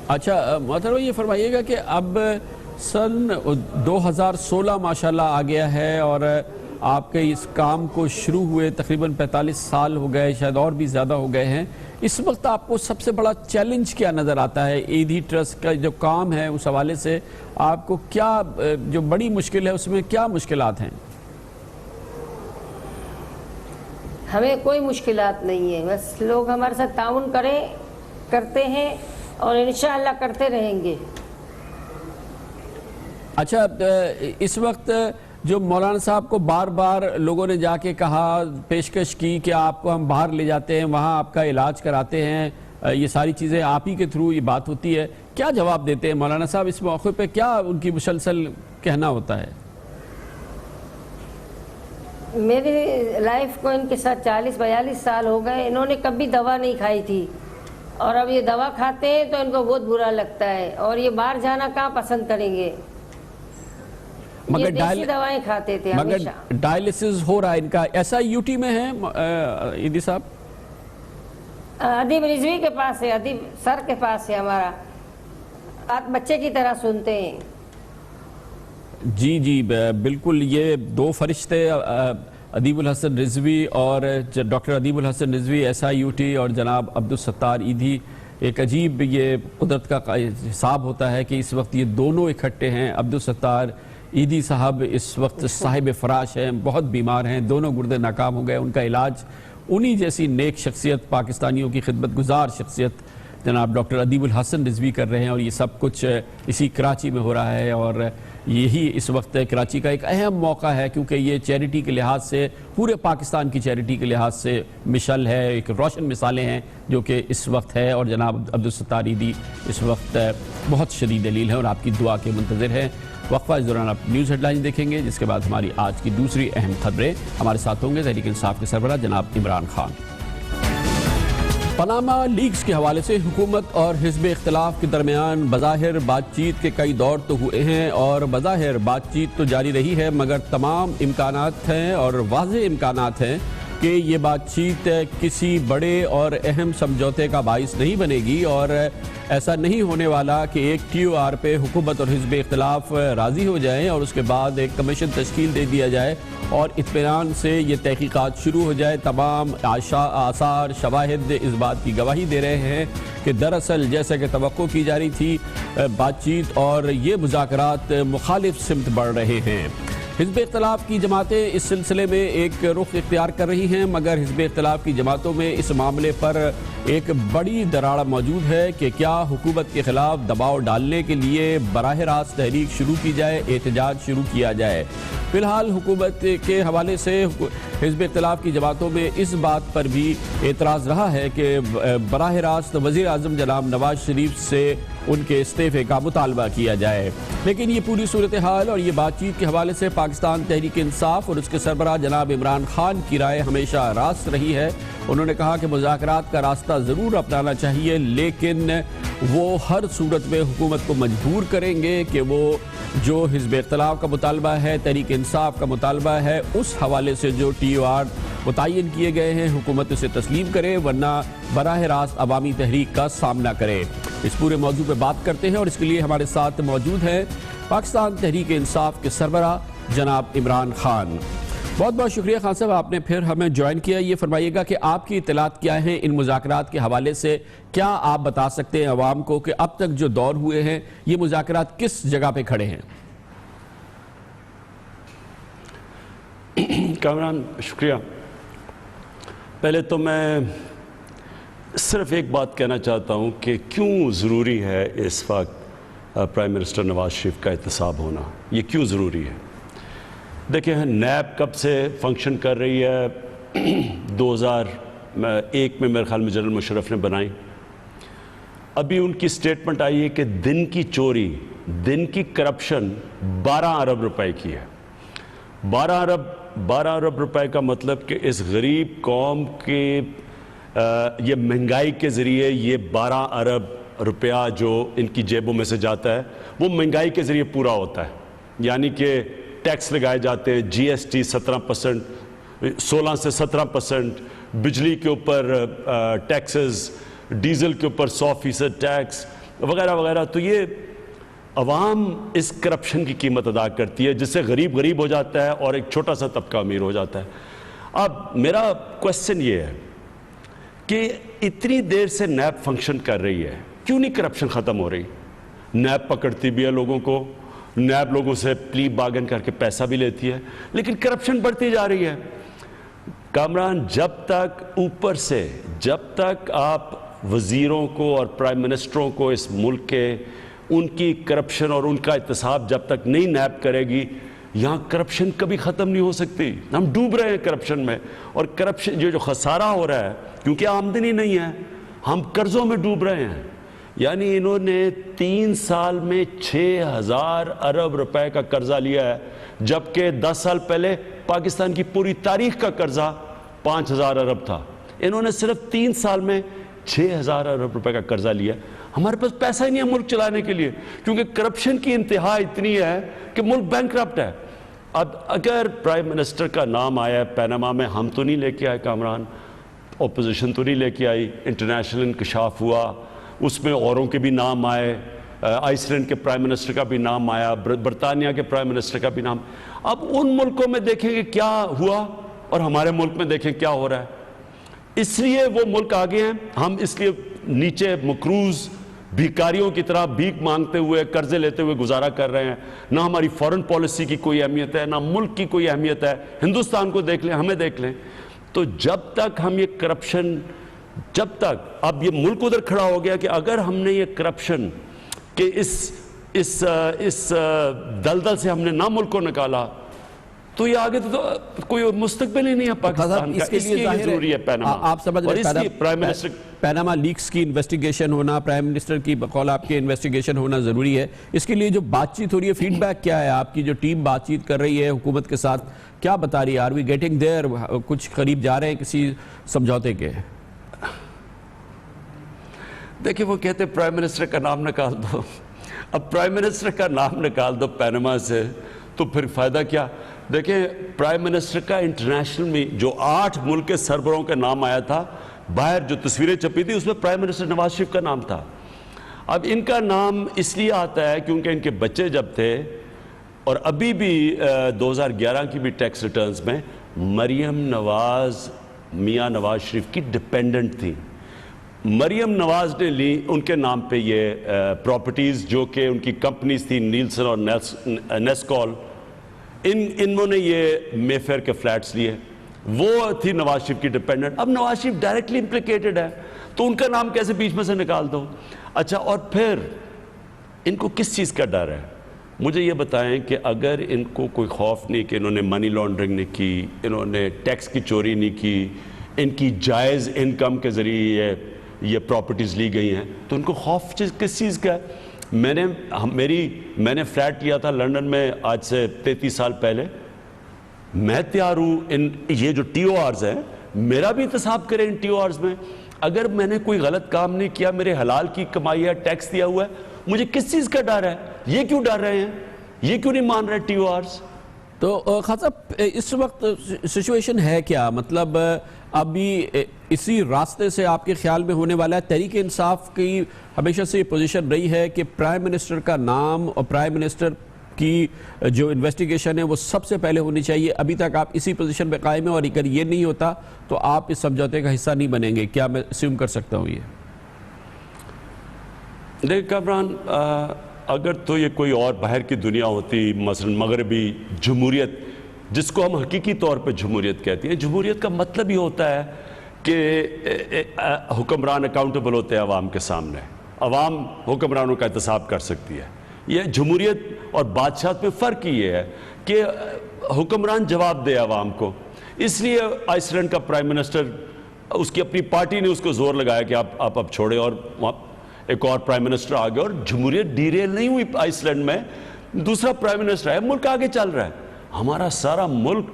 اچھا محترمہ، یہ فرمائیے گا کہ اب سن 2016 ماشاءاللہ آ گیا ہے، اور آپ کے اس کام کو شروع ہوئے تقریباً 45 سال ہو گئے، شاید اور بھی زیادہ ہو گئے ہیں۔ اس وقت آپ کو سب سے بڑا چیلنج کیا نظر آتا ہے ایدھی ٹرسٹ کا جو کام ہے؟ اس حوالے سے آپ کو کیا جو بڑی مشکل ہے، اس میں کیا مشکلات ہیں؟ ہمیں کوئی مشکلات نہیں ہے، بس لوگ ہمارے ساتھ تعاون کرتے ہیں، اور انشاءاللہ کرتے رہیں گے۔ اچھا، اس وقت جو مولانا صاحب کو بار بار لوگوں نے جا کے کہا، پیشکش کی کہ آپ کو ہم باہر لے جاتے ہیں، وہاں آپ کا علاج کراتے ہیں، یہ ساری چیزیں آپ ہی کے تھرو یہ بات ہوتی ہے، کیا جواب دیتے ہیں مولانا صاحب اس موقع پہ؟ کیا ان کی مسلسل کہنا ہوتا ہے؟ میری لائف کو ان کے ساتھ 40-42 سال ہو گئے، انہوں نے کبھی دوا نہیں کھائی تھی، اور اب یہ دوا کھاتے ہیں تو ان کو بہت برا لگتا ہے، اور یہ باہر جانا کہاں پسند کریں گے؟ یہ دیسی دوائیں کھاتے تھے ہمیشہ۔ مگر ڈائلیسس ہو رہا ہے ان کا، ایسا یوٹی میں ہے ایدھی صاحب؟ ادیب رضوی کے پاس ہے، ادیب سر کے پاس ہے ہمارا، بات بچے کی طرح سنتے ہیں۔ جی بالکل، یہ دو فرشتے ادیب الحسن رضوی اور ڈاکٹر ادیب الحسن رضوی SIUT، اور جناب عبدالستار ایدھی، ایک عجیب یہ قدرت کا حساب ہوتا ہے کہ اس وقت یہ دونوں اکٹھے ہیں۔ عبدالستار ایدھی صاحب اس وقت صاحب فراش ہیں، بہت بیمار ہیں، دونوں گردے ناکام ہو گئے، ان کا علاج انہی جیسی نیک شخصیت، پاکستانیوں کی خدمت گزار شخصیت جناب ڈاکٹر ادیب الحسن رضوی کر رہے ہیں، اور یہ سب کچھ اسی کراچی میں ہو رہا ہے، اور یہی اس وقت کراچی کا ایک اہم موقع ہے، کیونکہ یہ چیریٹی کے لحاظ سے، پورے پاکستان کی چیریٹی کے لحاظ سے مشل ہے، ایک روشن مثالیں ہیں جو کہ اس وقت ہے، اور جناب عبدالستار ایدھی اس وقت بہت شدید دلیل ہے اور آپ کی دعا کے منتظر ہیں۔ وقفہ، اس دوران آپ نیوز ہیڈ لائن دیکھیں گے، جس کے بعد ہماری آج کی دوسری اہم خبریں۔ ہمارے ساتھ ہوں گے تحریک انصاف کے سربراہ جناب عمران خان۔ پاناما لیکس کے حوالے سے حکومت اور حزب اختلاف کے درمیان بظاہر بات چیت کے کئی دور تو ہوئے ہیں، اور بظاہر بات چیت تو جاری رہی ہے، مگر تمام امکانات ہیں اور واضح امکانات ہیں کہ یہ بات چیت کسی بڑے اور اہم سمجھوتے کا باعث نہیں بنے گی، اور ایسا نہیں ہونے والا کہ ایک TOR پہ حکومت اور حزب اختلاف راضی ہو جائیں اور اس کے بعد ایک کمیشن تشکیل دے دیا جائے اور اطمینان سے یہ تحقیقات شروع ہو جائے۔ تمام آثار، شواہد اس بات کی گواہی دے رہے ہیں کہ دراصل جیسا کہ توقع کی جا رہی تھی، بات چیت اور یہ مذاکرات مخالف سمت بڑھ رہے ہیں۔ حزب اختلاف کی جماعتیں اس سلسلے میں ایک رخ اختیار کر رہی ہیں، مگر حزب اختلاف کی جماعتوں میں اس معاملے پر ایک بڑی دراڑ موجود ہے کہ کیا حکومت کے خلاف دباؤ ڈالنے کے لیے براہ راست تحریک شروع کی جائے، احتجاج شروع کیا جائے۔ فی الحال حکومت کے حوالے سے حزب اختلاف کی جماعتوں میں اس بات پر بھی اعتراض رہا ہے کہ براہ راست وزیر اعظم جناب نواز شریف سے ان کے استعفے کا مطالبہ کیا جائے۔ لیکن یہ پوری صورتحال اور یہ بات چیت کے حوالے سے پاکستان تحریک انصاف اور اس کے سربراہ جناب عمران خان کی رائے ہمیشہ راست رہی ہے۔ انہوں نے کہا کہ مذاکرات کا راستہ ضرور اپنانا چاہیے، لیکن وہ ہر صورت میں حکومت کو مجبور کریں گے کہ وہ جو حزب اختلاف کا مطالبہ ہے، تحریک انصاف کا مطالبہ ہے، اس حوالے سے جو ٹی او آر متعین کیے گئے ہیں حکومت اسے تسلیم کرے، ورنہ براہ راست عوامی تحریک کا سامنا کرے۔ اس پورے موضوع پہ بات کرتے ہیں اور اس کے لیے ہمارے ساتھ موجود ہیں پاکستان تحریک انصاف کے سربراہ جناب عمران خان۔ بہت بہت شکریہ خان صاحب، آپ نے پھر ہمیں جوائن کیا۔ یہ فرمائیے گا کہ آپ کی اطلاعات کیا ہیں ان مذاکرات کے حوالے سے؟ کیا آپ بتا سکتے ہیں عوام کو کہ اب تک جو دور ہوئے ہیں یہ مذاکرات کس جگہ پہ کھڑے ہیں؟ کامران شکریہ۔ پہلے تو میں صرف ایک بات کہنا چاہتا ہوں کہ کیوں ضروری ہے اس وقت پرائم منسٹر نواز شریف کا احتساب ہونا، یہ کیوں ضروری ہے؟ دیکھیں، نیب کب سے فنکشن کر رہی ہے؟ 2001 میں میرے خیال میں جنرل مشرف نے بنائی۔ ابھی ان کی سٹیٹمنٹ آئی ہے کہ دن کی چوری، دن کی کرپشن 12 ارب روپے کی ہے۔ 12 ارب روپے کا مطلب کہ اس غریب قوم کے یہ مہنگائی کے ذریعے یہ 12 ارب روپیہ جو ان کی جیبوں میں سے جاتا ہے وہ مہنگائی کے ذریعے پورا ہوتا ہے۔ یعنی کہ ٹیکس لگائے جاتے ہیں، جی ایس ٹی 17%، 16 سے 17%، بجلی کے اوپر ٹیکسز، ڈیزل کے اوپر 100% ٹیکس وغیرہ وغیرہ۔ تو یہ عوام اس کرپشن کی قیمت ادا کرتی ہے، جس سے غریب غریب ہو جاتا ہے اور ایک چھوٹا سا طبقہ امیر ہو جاتا ہے۔ اب میرا کویسچن یہ ہے کہ اتنی دیر سے نیب فنکشن کر رہی ہے، کیوں نہیں کرپشن ختم ہو رہی؟ نیب پکڑتی بھی ہے لوگوں کو، نیب لوگوں سے پلی باگن کر کے پیسہ بھی لیتی ہے، لیکن کرپشن بڑھتی جا رہی ہے۔ کامران، جب تک اوپر سے، جب تک آپ وزیروں کو اور پرائم منسٹروں کو اس ملک کے ان کی کرپشن اور ان کا احتساب جب تک نہیں نیب کرے گی، یہاں کرپشن کبھی ختم نہیں ہو سکتی۔ ہم ڈوب رہے ہیں کرپشن میں، اور کرپشن جو خسارہ ہو رہا ہے کیونکہ آمدنی نہیں ہے، ہم قرضوں میں ڈوب رہے ہیں۔ یعنی انہوں نے 3 سال میں 6000 ارب روپے کا قرضہ لیا ہے، جبکہ 10 سال پہلے پاکستان کی پوری تاریخ کا قرضہ 5000 ارب تھا۔ انہوں نے صرف 3 سال میں 6000 ارب روپے کا قرضہ لیا۔ ہمارے پاس پیسہ ہی نہیں ہے ملک چلانے کے لیے، کیونکہ کرپشن کی انتہا اتنی ہے کہ ملک بینکرپٹ ہے۔ اب اگر پرائم منسٹر کا نام آیا ہے پیناما میں، ہم تو نہیں لے کے آئے کامران، اپوزیشن تو نہیں لے کے آئی، انٹرنیشنل انکشاف ہوا، اس میں اوروں کے بھی نام آئے، آئس لینڈ کے پرائم منسٹر کا بھی نام آیا، برطانیہ کے پرائم منسٹر کا بھی نام۔ اب ان ملکوں میں دیکھیں کہ کیا ہوا اور ہمارے ملک میں دیکھیں کیا ہو رہا ہے۔ اس لیے وہ ملک آگے ہیں، ہم اس لیے نیچے مقروض بھیکاریوں کی طرح بھیک مانگتے ہوئے، قرضے لیتے ہوئے گزارا کر رہے ہیں۔ نہ ہماری فورن پالیسی کی کوئی اہمیت ہے، نہ ملک کی کوئی اہمیت ہے۔ ہندوستان کو دیکھ لیں، ہمیں دیکھ لیں۔ تو جب تک ہم یہ کرپشن، جب تک اب یہ ملک ادھر کھڑا ہو گیا کہ اگر ہم نے یہ کرپشن کہ اس دلدل سے ہم نے نہ ملک کو نکالا تو یہ آگے تو کوئی مستقبل ہی نہیں ہے پاکستان کا۔ اس لیے ضروری ہے پیناما، آپ سمجھ اور اس لیے پرائم منسٹر پیناما لیکس کی انویسٹیگیشن ہونا، پرائم منسٹر کی بقول آپ کے انویسٹیگیشن ہونا ضروری ہے۔ اس کے لیے جو بات چیت ہو رہی ہے، فیڈ بیک کیا ہے؟ آپ کی جو ٹیم بات چیت کر رہی ہے حکومت کے ساتھ، کیا بتا رہی ہے؟ آر وی گیٹنگ دیر؟ کچھ قریب جا رہے ہیں کسی سمجھوتے کے؟ دیکھیں، وہ کہتے ہیں پرائم منسٹر کا نام نکال دو۔ اب پرائم منسٹر کا نام نکال دو پیناما سے تو پھر فائدہ کیا؟ دیکھیں، پرائم منسٹر کا انٹرنیشنل میں جو 8 ملک کے سربراہوں کا نام آیا تھا، باہر جو تصویریں چھپی تھی اس میں پرائم منسٹر نواز شریف کا نام تھا۔ اب ان کا نام اس لیے آتا ہے کیونکہ ان کے بچے جب تھے، اور ابھی بھی 2011 کی بھی ٹیکس ریٹرنز میں مریم نواز میاں نواز شریف کی ڈیپینڈنٹ تھی۔ مریم نواز نے لی ان کے نام پہ یہ پراپرٹیز جو کہ ان کی کمپنیز تھی، نیلسن اور نیسکول، انہوں نے یہ مے فیئر کے فلیٹس لیے، وہ تھی نواز شریف کی ڈیپینڈنٹ۔ اب نواز شریف ڈائریکٹلی امپلیکیٹڈ ہے تو ان کا نام کیسے بیچ میں سے نکال دو؟ اچھا، اور پھر ان کو کس چیز کا ڈر ہے؟ مجھے یہ بتائیں کہ اگر ان کو کوئی خوف نہیں کہ انہوں نے منی لانڈرنگ نہیں کی، انہوں نے ٹیکس کی چوری نہیں کی، ان کی جائز انکم کے ذریعے یہ پراپرٹیز لی گئی ہیں, تو ان کو خوف کس چیز کا ہے؟ میں نے فلیٹ لیا تھا لنڈن میں آج سے 33 سال پہلے. میں تیار ہوں یہ جو ٹی او آرز ہیں میرا بھی انتصاب کریں ان ٹی او آرز میں. اگر میں نے کوئی غلط کام نہیں کیا, میرے حلال کی کمائی ہے, ٹیکس دیا ہوا ہے, مجھے کس چیز کا ڈر ہے؟ یہ کیوں ڈر رہے ہیں؟ یہ کیوں نہیں مان رہے ٹی او آرز؟ تو خان صاحب اس وقت سچویشن ہے کیا؟ مطلب ابھی اسی راستے سے آپ کے خیال میں ہونے والا ہے؟ تحریک انصاف کی ہمیشہ سے یہ پوزیشن رہی ہے کہ پرائم منسٹر کا نام اور پرائم منسٹر کی جو انویسٹیگیشن ہے وہ سب سے پہلے ہونی چاہیے. ابھی تک آپ اسی پوزیشن پہ قائم ہیں, اور اگر یہ نہیں ہوتا تو آپ اس سمجھوتے کا حصہ نہیں بنیں گے. کیا میں اسیوم کر سکتا ہوں یہ؟ دیکھ کامران, اگر تو یہ کوئی اور باہر کی دنیا ہوتی, مثلا مغربی جمہوریت, جس کو ہم حقیقی طور پہ جمہوریت کہتے ہیں, جمہوریت کا مطلب یہ ہوتا ہے کہ حکمران اکاؤنٹیبل ہوتے ہیں عوام کے سامنے, عوام حکمرانوں کا احتساب کر سکتی ہے. یہ جمہوریت اور بادشاہت میں فرق یہ ہے کہ حکمران جواب دے عوام کو. اس لیے آئس لینڈ کا پرائم منسٹر, اس کی اپنی پارٹی نے اس کو زور لگایا کہ آپ اب چھوڑیں, اور ایک اور پرائم منسٹر آ گیا, اور جمہوریت ڈیریل نہیں ہوئی آئس لینڈ میں. دوسرا پرائم منسٹر ہے, ملک آگے چل رہا ہے. ہمارا سارا ملک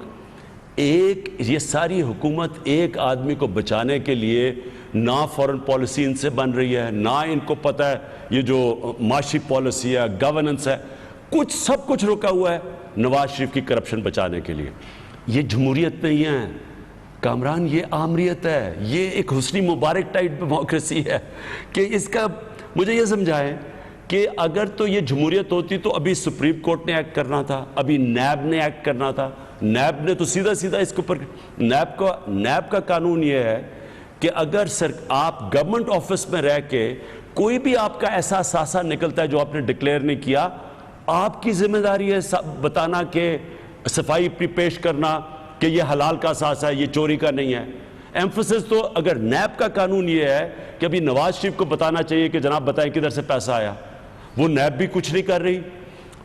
یہ ساری حکومت ایک آدمی کو بچانے کے لیے نہ فورن پالیسی ان سے بن رہی ہے, نہ ان کو پتہ ہے یہ جو معاشی پالیسی ہے, گورننس ہے, سب کچھ رکا ہوا ہے نواز شریف کی کرپشن بچانے کے لیے. یہ جمہوریت نہیں ہے کامران, یہ آمریت ہے. یہ ایک حسنی مبارک ٹائپ ڈیموکریسی ہے کہ اس کا مجھے یہ سمجھائیں کہ اگر تو یہ جمہوریت ہوتی تو ابھی سپریم کورٹ نے ایکٹ کرنا تھا, ابھی نیب نے ایکٹ کرنا تھا. نیب نے تو سیدھا اس کے اوپر, نیب کا قانون یہ ہے کہ اگر آپ گورنمنٹ آفس میں رہ کے کوئی بھی آپ کا ایسا اثاثہ نکلتا ہے جو آپ نے ڈکلیئر نہیں کیا, آپ کی ذمہ داری ہے بتانا, کہ صفائی پیش کرنا کہ یہ حلال کا اثاثہ ہے, یہ چوری کا نہیں ہے. ایمفسس تو اگر نیب کا قانون یہ ہے کہ ابھی نواز شریف کو بتانا چاہیے کہ جناب بتائیں کدھر سے پیسہ آیا, وہ نیب بھی کچھ نہیں کر رہی,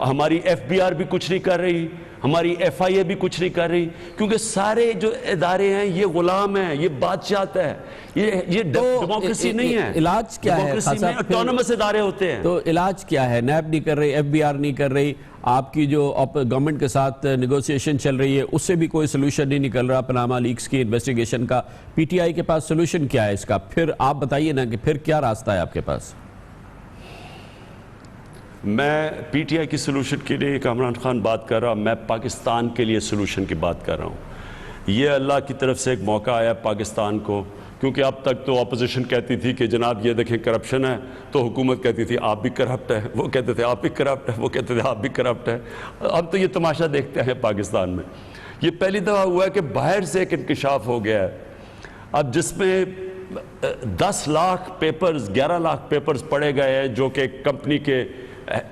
ہماری ایف بی آر بھی کچھ نہیں کر رہی, ہماری ایف آئی اے بھی کچھ نہیں کر رہی, کیونکہ سارے جو ادارے ہیں یہ غلام ہیں, یہ بادشاہت ہے, یہ ڈیموکریسی نہیں ہے. علاج کیا ہے؟ ڈیموکریسی میں اٹونومس ادارے ہوتے ہیں. تو علاج کیا ہے؟ نیب نہیں کر رہی, ایف بی آر نہیں کر رہی, آپ کی جو گورنمنٹ کے ساتھ نیگوسیشن چل رہی ہے اس سے بھی کوئی سلوشن نہیں نکل رہا پاناما لیکس کی انویسٹیگیشن کا. پی ٹی آئی کے پاس سلوشن کیا ہے اس کا؟ پھر آپ بتائیے نا کہ پھر کیا راستہ ہے آپ کے پاس؟ میں پی ٹی آئی کی سلوشن کے لیے کامران خان بات کر رہا ہوں, میں پاکستان کے لیے سلوشن کی بات کر رہا ہوں. یہ اللہ کی طرف سے ایک موقع آیا پاکستان کو, کیونکہ اب تک تو اپوزیشن کہتی تھی کہ جناب یہ دیکھیں کرپشن ہے, تو حکومت کہتی تھی آپ بھی کرپٹ ہیں, وہ کہتے تھے آپ بھی کرپٹ ہیں, وہ کہتے تھے آپ بھی کرپٹ ہیں. اب تو یہ تماشا دیکھتے ہیں پاکستان میں. یہ پہلی دفعہ ہوا ہے کہ باہر سے ایک انکشاف ہو گیا ہے اب, جس میں 10 لاکھ پیپرز 11 لاکھ پیپرز پڑے گئے ہیں جو کہ ایک کمپنی کے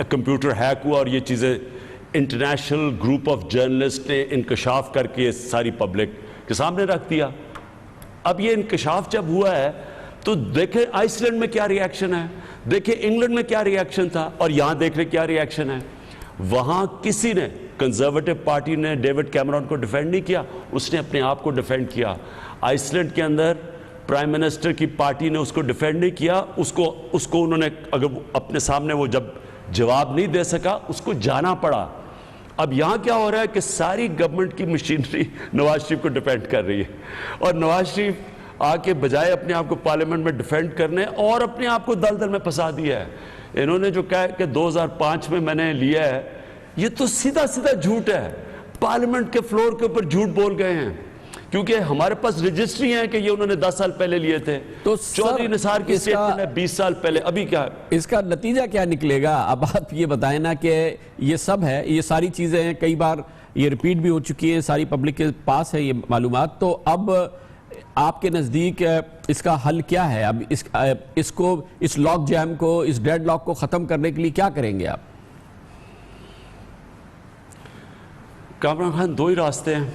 کمپیوٹر ہیک ہوا, اور یہ چیزیں انٹرنیشنل گروپ آف جرنلسٹ نے انکشاف کر کے ساری پبلک کے سامنے رکھ دیا. اب یہ انکشاف جب ہوا ہے تو دیکھیں آئس لینڈ میں کیا ری ایکشن ہے, دیکھیں انگلینڈ میں کیا ری ایکشن تھا, اور یہاں دیکھ رہے کیا ری ایکشن ہے. وہاں کسی نے, کنزرویٹو پارٹی نے ڈیوڈ کیمرون کو ڈیفینڈ نہیں کیا, اس نے اپنے آپ کو ڈیفینڈ کیا. آئس لینڈ کے اندر پرائم منسٹر کی پارٹی نے اس کو ڈیفینڈ نہیں کیا, اس کو انہوں نے, اگر اپنے سامنے وہ جب جواب نہیں دے سکا, اس کو جانا پڑا. اب یہاں کیا ہو رہا ہے کہ ساری گورنمنٹ کی مشینری نواز شریف کو ڈیفینڈ کر رہی ہے, اور نواز شریف آ کے بجائے اپنے آپ کو پارلیمنٹ میں ڈیفینڈ کرنے اور اپنے آپ کو دلدل میں پھنسا دیا ہے. انہوں نے جو کہا کہ 2005 میں میں نے لیا ہے, یہ تو سیدھا جھوٹ ہے. پارلیمنٹ کے فلور کے اوپر جھوٹ بول گئے ہیں, کیونکہ ہمارے پاس رجسٹری ہیں کہ یہ انہوں نے 10 سال پہلے لیے تھے. تو چودھری نثار کی اسٹیٹمنٹ ہے 20 سال پہلے. ابھی کیا اس کا نتیجہ کیا نکلے گا؟ اب آپ یہ بتائیں نا کہ یہ سب ہے, یہ ساری چیزیں ہیں, کئی بار یہ ریپیٹ بھی ہو چکی ہیں, ساری پبلک کے پاس ہے یہ معلومات. تو اب آپ کے نزدیک اس کا حل کیا ہے؟ اب اس لاک جیم کو, اس ڈیڈ لاک کو ختم کرنے کے لیے کیا کریں گے آپ؟ کامران خان, 2 ہی راستے ہیں.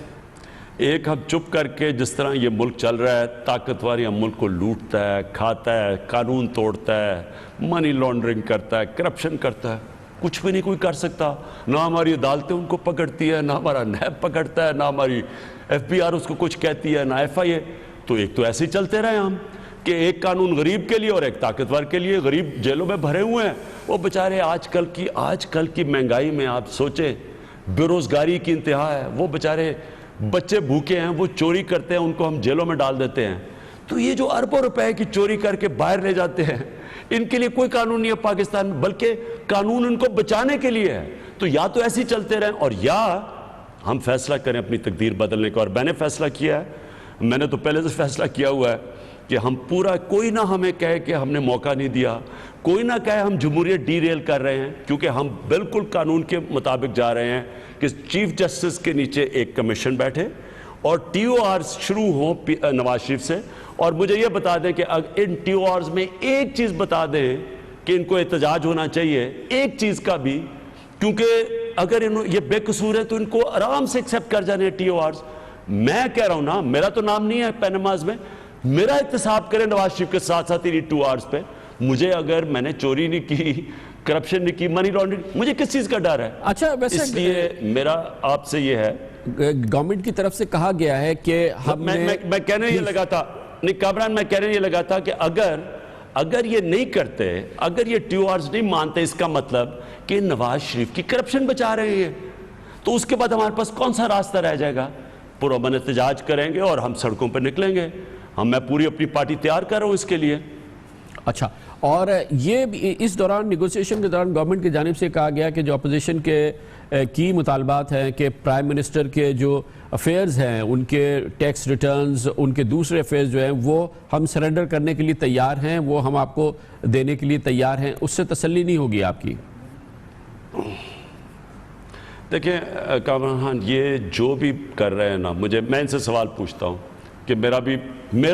ایک, ہم چپ کر کے جس طرح یہ ملک چل رہا ہے, طاقتور یہ ملک کو لوٹتا ہے, کھاتا ہے, قانون توڑتا ہے, منی لانڈرنگ کرتا ہے, کرپشن کرتا ہے, کچھ بھی نہیں کوئی کر سکتا. نہ ہماری عدالتیں ان کو پکڑتی ہے, نہ ہمارا نیب پکڑتا ہے, نہ ہماری ایف بی آر اس کو کچھ کہتی ہے, نہ ایف آئی اے. تو ایک تو ایسے ہی چلتے رہے ہم. کہ ایک قانون غریب کے لیے اور ایک طاقتور کے لیے. غریب جیلوں میں بھرے ہوئے ہیں, وہ بیچارے آج کل کی مہنگائی میں آپ سوچیں, بے روزگاری کی انتہا ہے, وہ بیچارے بچے بھوکے ہیں, وہ چوری کرتے ہیں, ان کو ہم جیلوں میں ڈال دیتے ہیں. تو یہ جو اربوں روپے کی چوری کر کے باہر لے جاتے ہیں, ان کے لیے کوئی قانون نہیں ہے پاکستان میں, بلکہ قانون ان کو بچانے کے لیے ہے. تو یا تو ایسے ہی چلتے رہیں, اور یا ہم فیصلہ کریں اپنی تقدیر بدلنے کا. اور میں نے فیصلہ کیا ہے, میں نے تو پہلے سے فیصلہ کیا ہوا ہے کہ ہم پورا, کوئی نہ ہمیں کہے کہ ہم نے موقع نہیں دیا, کوئی نہ کہے ہم جمہوریت ڈی ریل کر رہے ہیں, کیونکہ ہم بالکل قانون کے مطابق جا رہے ہیں کہ چیف جسٹس کے نیچے ایک کمیشن بیٹھے اور ٹی او آرز شروع ہوں نواز شریف سے. اور مجھے یہ بتا دیں کہ ان ٹی او آرز میں ایک چیز بتا دیں کہ ان کو احتجاج ہونا چاہیے, ایک چیز کا بھی, کیونکہ اگر یہ بے قصور ہے تو ان کو آرام سے ایکسیپٹ کر جانے ٹی او آرز. میں کہہ رہا ہوں نا, میرا تو نام نہیں ہے پیناماز میں, میرا احتساب کریں نواز شریف کے ساتھ ساتھ انہی 2 آرز پہ. مجھے اگر میں نے چوری نہیں کی, کرپشن نہیں کی, منی لانڈرنگ, مجھے کس چیز کا ڈر ہے؟ اچھا, ویسے اس لیے میرا آپ سے یہ ہے, گورنمنٹ کی طرف سے کہا گیا ہے کہ ہم میں کہنے یہ لگا تھا, نہیں کامران, میں کہنے یہ لگا تھا کہ اگر یہ نہیں کرتے, اگر یہ ٹی او آرز نہیں مانتے, اس کا مطلب کہ نواز شریف کی کرپشن بچا رہے ہیں, تو اس کے بعد ہمارے پاس کون سا راستہ رہ جائے گا؟ پرامن احتجاج کریں گے اور ہم سڑکوں پر نکلیں گے. میں پوری اپنی پارٹی تیار کر رہا ہوں اس کے لیے. اچھا, اور یہ اس دوران نیگوسیشن کے دوران گورنمنٹ کی جانب سے کہا گیا کہ جو اپوزیشن کے کی مطالبات ہیں کہ پرائم منسٹر کے جو افیئرز ہیں, ان کے ٹیکس ریٹرنز, ان کے دوسرے افیئرز جو ہیں, وہ ہم سرنڈر کرنے کے لیے تیار ہیں, وہ ہم آپ کو دینے کے لیے تیار ہیں. اس سے تسلی نہیں ہوگی آپ کی؟ دیکھیں کامران خان, یہ جو بھی کر رہے ہیں نا, میں ان سے سوال پوچھتا ہوں کہ میرا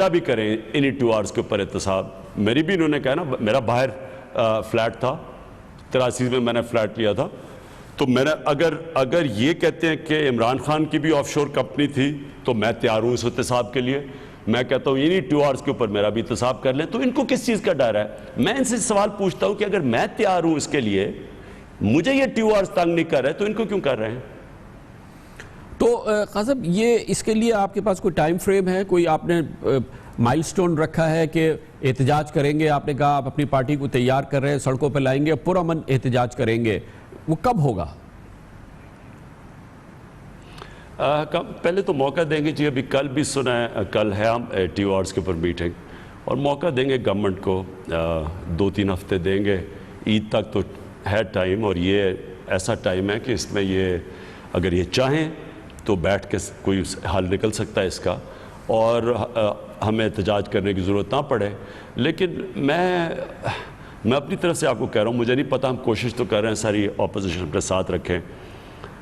بھی کریں انہی 2 آرز کے اوپر احتساب. میری بھی انہوں نے کہا نا, میرا باہر فلیٹ تھا, 83 میں نے فلیٹ لیا تھا, تو میں نے اگر یہ کہتے ہیں کہ عمران خان کی بھی آف شور کمپنی تھی تو میں تیار ہوں اس احتساب کے لیے. میں کہتا ہوں انہی 2 آرز کے اوپر میرا بھی احتساب کر لیں. تو ان کو کس چیز کا ڈر ہے؟ میں ان سے سوال پوچھتا ہوں کہ اگر میں تیار ہوں اس کے لیے, مجھے یہ 2 آرز تنگ نہیں کر رہے, تو ان کو کیوں کر رہے ہیں؟ تو قاسم, یہ اس کے لیے آپ کے پاس کوئی ٹائم فریم ہے, کوئی آپ نے مائل سٹون رکھا ہے کہ احتجاج کریں گے؟ آپ نے کہا آپ اپنی پارٹی کو تیار کر رہے ہیں, سڑکوں پہ لائیں گے, پرامن احتجاج کریں گے, وہ کب ہوگا؟ پہلے تو موقع دیں گے جی. ابھی کل بھی سنا ہے, کل ہے ہم ٹی او آرز کے اوپر میٹنگ, اور موقع دیں گے گورنمنٹ کو, 2-3 ہفتے دیں گے, عید تک تو ہے ٹائم. اور یہ ایسا ٹائم ہے کہ اس میں یہ اگر یہ چاہیں تو بیٹھ کے کوئی حل نکل سکتا ہے اس کا, اور ہمیں احتجاج کرنے کی ضرورت نہ پڑے. لیکن میں اپنی طرف سے آپ کو کہہ رہا ہوں, مجھے نہیں پتہ, ہم کوشش تو کر رہے ہیں ساری اپوزیشن کے ساتھ رکھیں,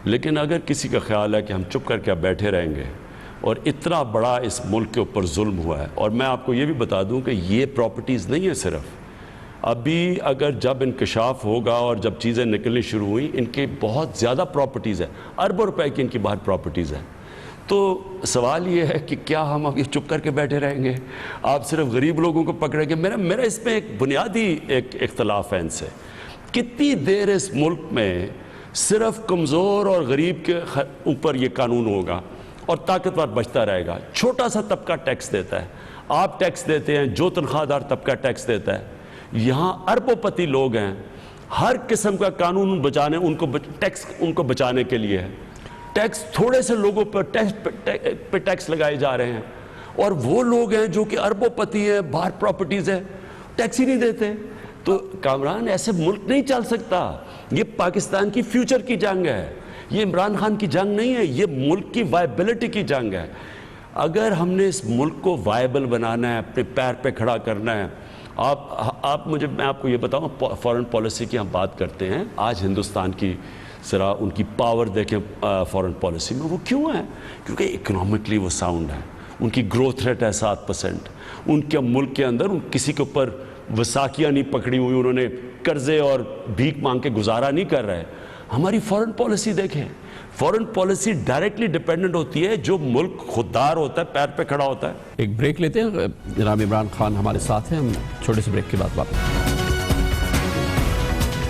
لیکن اگر کسی کا خیال ہے کہ ہم چپ کر کے بیٹھے رہیں گے, اور اتنا بڑا اس ملک کے اوپر ظلم ہوا ہے. اور میں آپ کو یہ بھی بتا دوں کہ یہ پراپرٹیز نہیں ہیں صرف, ابھی اگر جب انکشاف ہوگا اور جب چیزیں نکلنی شروع ہوئیں, ان کے بہت زیادہ پراپرٹیز ہیں, اربوں روپے کی ان کی باہر پراپرٹیز ہیں. تو سوال یہ ہے کہ کیا ہم اب یہ چپ کر کے بیٹھے رہیں گے؟ آپ صرف غریب لوگوں کو پکڑیں گے؟ میرا اس میں ایک بنیادی ایک اختلاف ہے ان سے. کتنی دیر اس ملک میں صرف کمزور اور غریب کے اوپر یہ قانون ہوگا اور طاقتور بچتا رہے گا؟ چھوٹا سا طبقہ ٹیکس دیتا ہے, آپ ٹیکس دیتے ہیں, جو تنخواہ دار طبقہ ٹیکس دیتا ہے. یہاں اربوں پتی لوگ ہیں, ہر قسم کا قانون بچانے, ٹیکس ان کو بچانے کے لیے ہے. ٹیکس تھوڑے سے لوگوں پر ٹیکس لگائے جا رہے ہیں, اور وہ لوگ ہیں جو کہ اربوں پتی ہیں, باہر پراپرٹیز ہیں, ٹیکس ہی نہیں دیتے. تو کامران, ایسے ملک نہیں چل سکتا. یہ پاکستان کی فیوچر کی جنگ ہے, یہ عمران خان کی جنگ نہیں ہے, یہ ملک کی وائبلٹی کی جنگ ہے. اگر ہم نے اس ملک کو وائبل بنانا ہے, اپنے پیر پہ کھڑا کرنا ہے, میں آپ کو یہ بتاؤں, فورن پالیسی کی ہم بات کرتے ہیں. آج ہندوستان کی ذرا ان کی پاور دیکھیں فورن پالیسی میں, وہ کیوں ہے؟ کیونکہ اکنامکلی وہ ساؤنڈ ہے, ان کی گروتھ ریٹ ہے 7%, ان کے ملک کے اندر کسی کے اوپر وساکیاں نہیں پکڑی ہوئی, انہوں نے قرضے اور بھیک مانگ کے گزارا نہیں کر رہے. ہماری فورن پالیسی دیکھیں, فورن پالیسی ڈائریکٹلی ڈیپینڈنٹ ہوتی ہے جو ملک خوددار ہوتا ہے, پیر پہ کھڑا ہوتا ہے. ایک بریک لیتے ہیں, جناب عمران خان ہمارے ساتھ ہیں, ہم چھوٹے سے بریک کے بعد واپس.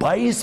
22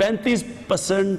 35%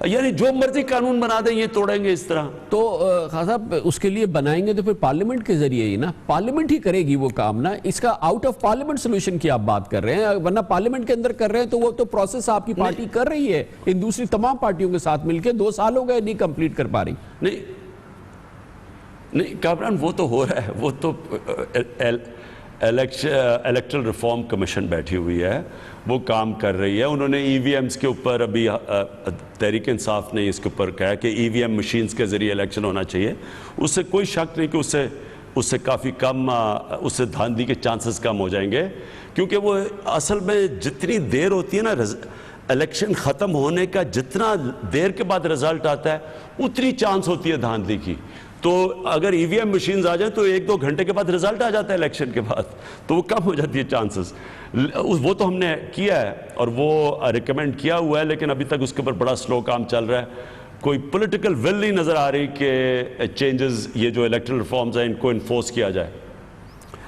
یعنی جو مرضی قانون بنا دیں یہ توڑیں گے اس طرح. تو خان صاحب اس کے لیے بنائیں گے تو پھر پارلیمنٹ کے ذریعے ہی نا, پارلیمنٹ ہی کرے گی وہ کام نا. اس کا آؤٹ آف پارلیمنٹ سولوشن کی آپ بات کر رہے ہیں, ورنہ پارلیمنٹ کے اندر کر رہے ہیں تو وہ تو پروسیس آپ کی پارٹی کر رہی ہے ان دوسری تمام پارٹیوں کے ساتھ مل کے. 2 سال ہو گئے نہیں کمپلیٹ کر پا رہی. نہیں کامران, وہ تو ہو رہا ہے, وہ تو الیکٹرل ریفارم کمیشن بیٹھی ہوئی ہے, وہ کام کر رہی ہے. انہوں نے ای وی ایمز کے اوپر ابھی تحریک انصاف نے اس کے اوپر کہا کہ ای وی ایم مشینز کے ذریعے الیکشن ہونا چاہیے. اس سے کوئی شک نہیں کہ اس سے کافی کم, اس سے دھاندلی کے چانسز کم ہو جائیں گے, کیونکہ وہ اصل میں جتنی دیر ہوتی ہے نا الیکشن ختم ہونے کا, جتنا دیر کے بعد رزلٹ آتا ہے اتنی چانس ہوتی ہے دھاندلی کی. تو اگر ای وی ایم مشینز آ جائیں تو 1-2 گھنٹے کے بعد رزلٹ آ جاتا ہے الیکشن کے بعد, تو وہ کم ہو جاتی ہے چانسز. وہ تو ہم نے کیا ہے اور وہ ریکمینڈ کیا ہوا ہے, لیکن ابھی تک اس کے اوپر بڑا سلو کام چل رہا ہے. کوئی پولیٹیکل ول نہیں نظر آ رہی کہ چینجز, یہ جو الیکٹرل ریفارمز ہیں ان کو انفورس کیا جائے.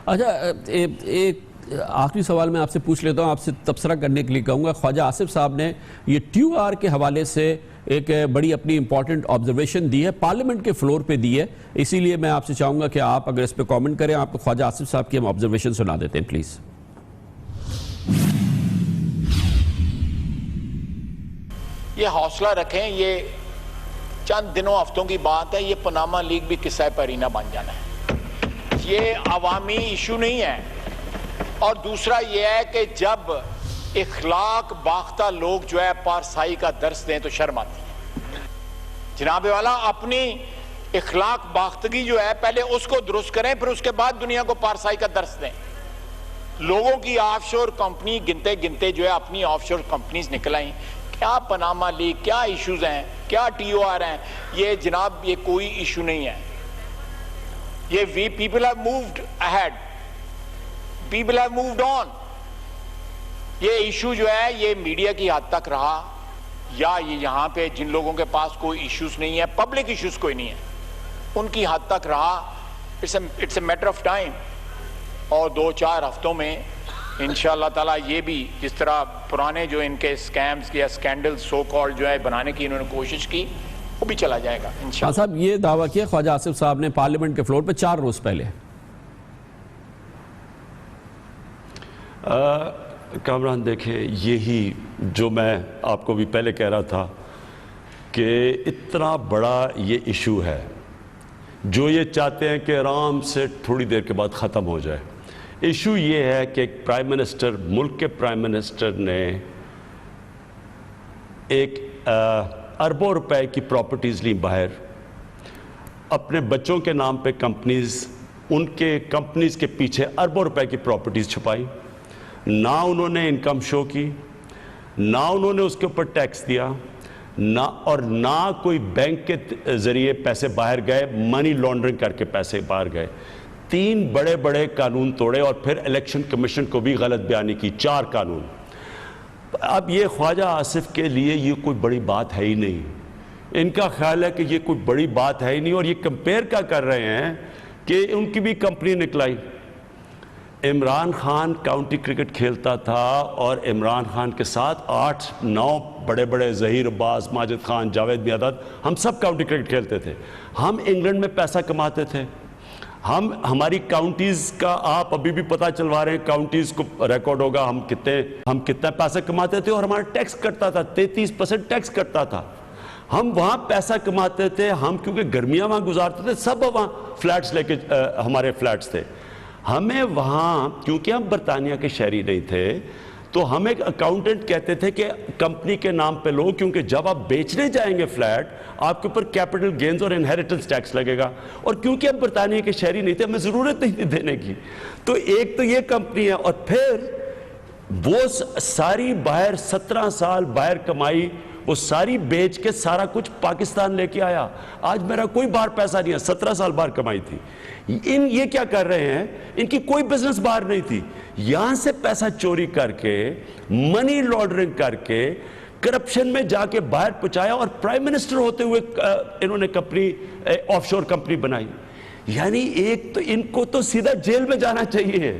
اچھا, ایک آخری سوال میں آپ سے پوچھ لیتا ہوں, آپ سے تبصرہ کرنے کے لیے کہوں گا. خواجہ آصف صاحب نے یہ ٹیو آر کے حوالے سے ایک بڑی اپنی امپورٹنٹ آبزرویشن دی ہے, پارلیمنٹ کے فلور پہ دی ہے, اسی لیے میں آپ سے چاہوں گا کہ آپ اگر اس پہ کامنٹ کریں. آپ کو خواجہ آصف صاحب کی ہم آبزرویشن سنا دیتے ہیں پلیز. یہ حوصلہ رکھیں, یہ چند دنوں ہفتوں کی بات ہے, یہ پاناما لیگ بھی قصہ پرینہ بن جانا ہے. یہ عوامی ایشو نہیں ہے. اور دوسرا یہ ہے کہ جب اخلاق باختہ لوگ جو ہے پارسائی کا درس دیں تو شرم آتی ہے. جناب والا, اپنی اخلاق باختگی جو ہے پہلے اس کو درست کریں, پھر اس کے بعد دنیا کو پارسائی کا درس دیں. لوگوں کی آف شور کمپنی گنتے گنتے جو ہے اپنی آف شور کمپنیز نکل آئیں. کیا پاناما لیگ, کیا ایشوز ہیں, کیا ٹی او آر ہیں, یہ جناب یہ کوئی ایشو نہیں ہے. یہ we people have moved ahead, people have moved on. یہ ایشو جو ہے یہ میڈیا کی حد تک رہا, یا یہ یہاں پہ جن لوگوں کے پاس کوئی ایشوز نہیں ہے, پبلک ایشوز کوئی نہیں ہے, ان کی حد تک رہا. It's a matter of time. اور 2-4 ہفتوں میں انشاءاللہ تعالیٰ یہ بھی جس طرح پرانے جو ان کے سکیمز یا سکینڈل سو کال جو ہے بنانے کی انہوں نے کوشش کی, وہ بھی چلا جائے گا انشاءاللہ. صاحب یہ دعویٰ کیا خواجہ آصف صاحب نے پارلیمنٹ کے فلور پہ 4 روز پہلے. کامران دیکھیں, یہی جو میں آپ کو بھی پہلے کہہ رہا تھا کہ اتنا بڑا یہ ایشو ہے جو یہ چاہتے ہیں کہ آرام سے تھوڑی دیر کے بعد ختم ہو جائے. ایشو یہ ہے کہ ایک پرائم منسٹر, ملک کے پرائم منسٹر نے ایک اربوں روپے کی پراپرٹیز لی باہر, اپنے بچوں کے نام پہ کمپنیز, ان کے کمپنیز کے پیچھے اربوں روپے کی پراپرٹیز چھپائی. نہ انہوں نے انکم شو کی, نہ انہوں نے اس کے اوپر ٹیکس دیا, نہ کوئی بینک کے ذریعے پیسے باہر گئے, منی لانڈرنگ کر کے پیسے باہر گئے. 3 بڑے بڑے قانون توڑے اور پھر الیکشن کمیشن کو بھی غلط بیانی کی, 4 قانون. اب یہ خواجہ آصف کے لیے یہ کوئی بڑی بات ہے ہی نہیں. ان کا خیال ہے کہ یہ کوئی بڑی بات ہے ہی نہیں, اور یہ کمپیئر کیا کر رہے ہیں کہ ان کی بھی کمپنی نکلائی. عمران خان کاؤنٹی کرکٹ کھیلتا تھا اور عمران خان کے ساتھ 8-9 بڑے بڑے, ظہیر عباس, ماجد خان, جاوید میاداد, ہم سب کاؤنٹی کرکٹ کھیلتے تھے. ہم انگلینڈ میں پیسہ کماتے تھے. ہماری کاؤنٹیز کا آپ ابھی بھی پتہ چلوا رہے ہیں, کاؤنٹیز کو ریکارڈ ہوگا ہم کتنا پیسہ کماتے تھے, اور ہمارا ٹیکس کٹتا تھا, 33% ٹیکس کٹتا تھا. ہم وہاں پیسہ کماتے تھے, ہم کیونکہ گرمیاں وہاں گزارتے تھے, سب وہاں فلیٹس لے کے, ہمارے فلیٹس تھے. ہمیں وہاں کیونکہ ہم برطانیہ کے شہری نہیں تھے تو ہم ایک اکاؤنٹنٹ کہتے تھے کہ کمپنی کے نام پہ لو, کیونکہ جب آپ بیچنے جائیں گے فلیٹ آپ کے اوپر کیپٹل گینز اور انہیریٹنس ٹیکس لگے گا, اور کیونکہ ہم برطانیہ کے شہری نہیں تھے ہمیں ضرورت نہیں تھی دینے کی. تو ایک تو یہ کمپنی ہے, اور پھر وہ ساری باہر 17 سال باہر کمائی, وہ ساری بیچ کے سارا کچھ پاکستان لے کے آیا. آج میرا کوئی باہر پیسہ نہیں ہے, 17 سال باہر کمائی تھی. یہ کیا کر رہے ہیں, ان کی کوئی بزنس باہر نہیں تھی, یہاں سے پیسہ چوری کر کے, منی لانڈرنگ کر کے, کرپشن میں جا کے باہر پہنچایا, اور پرائم منسٹر ہوتے ہوئے انہوں نے کمپنی, آف شور کمپنی بنائی. یعنی ایک تو ان کو تو سیدھا جیل میں جانا چاہیے.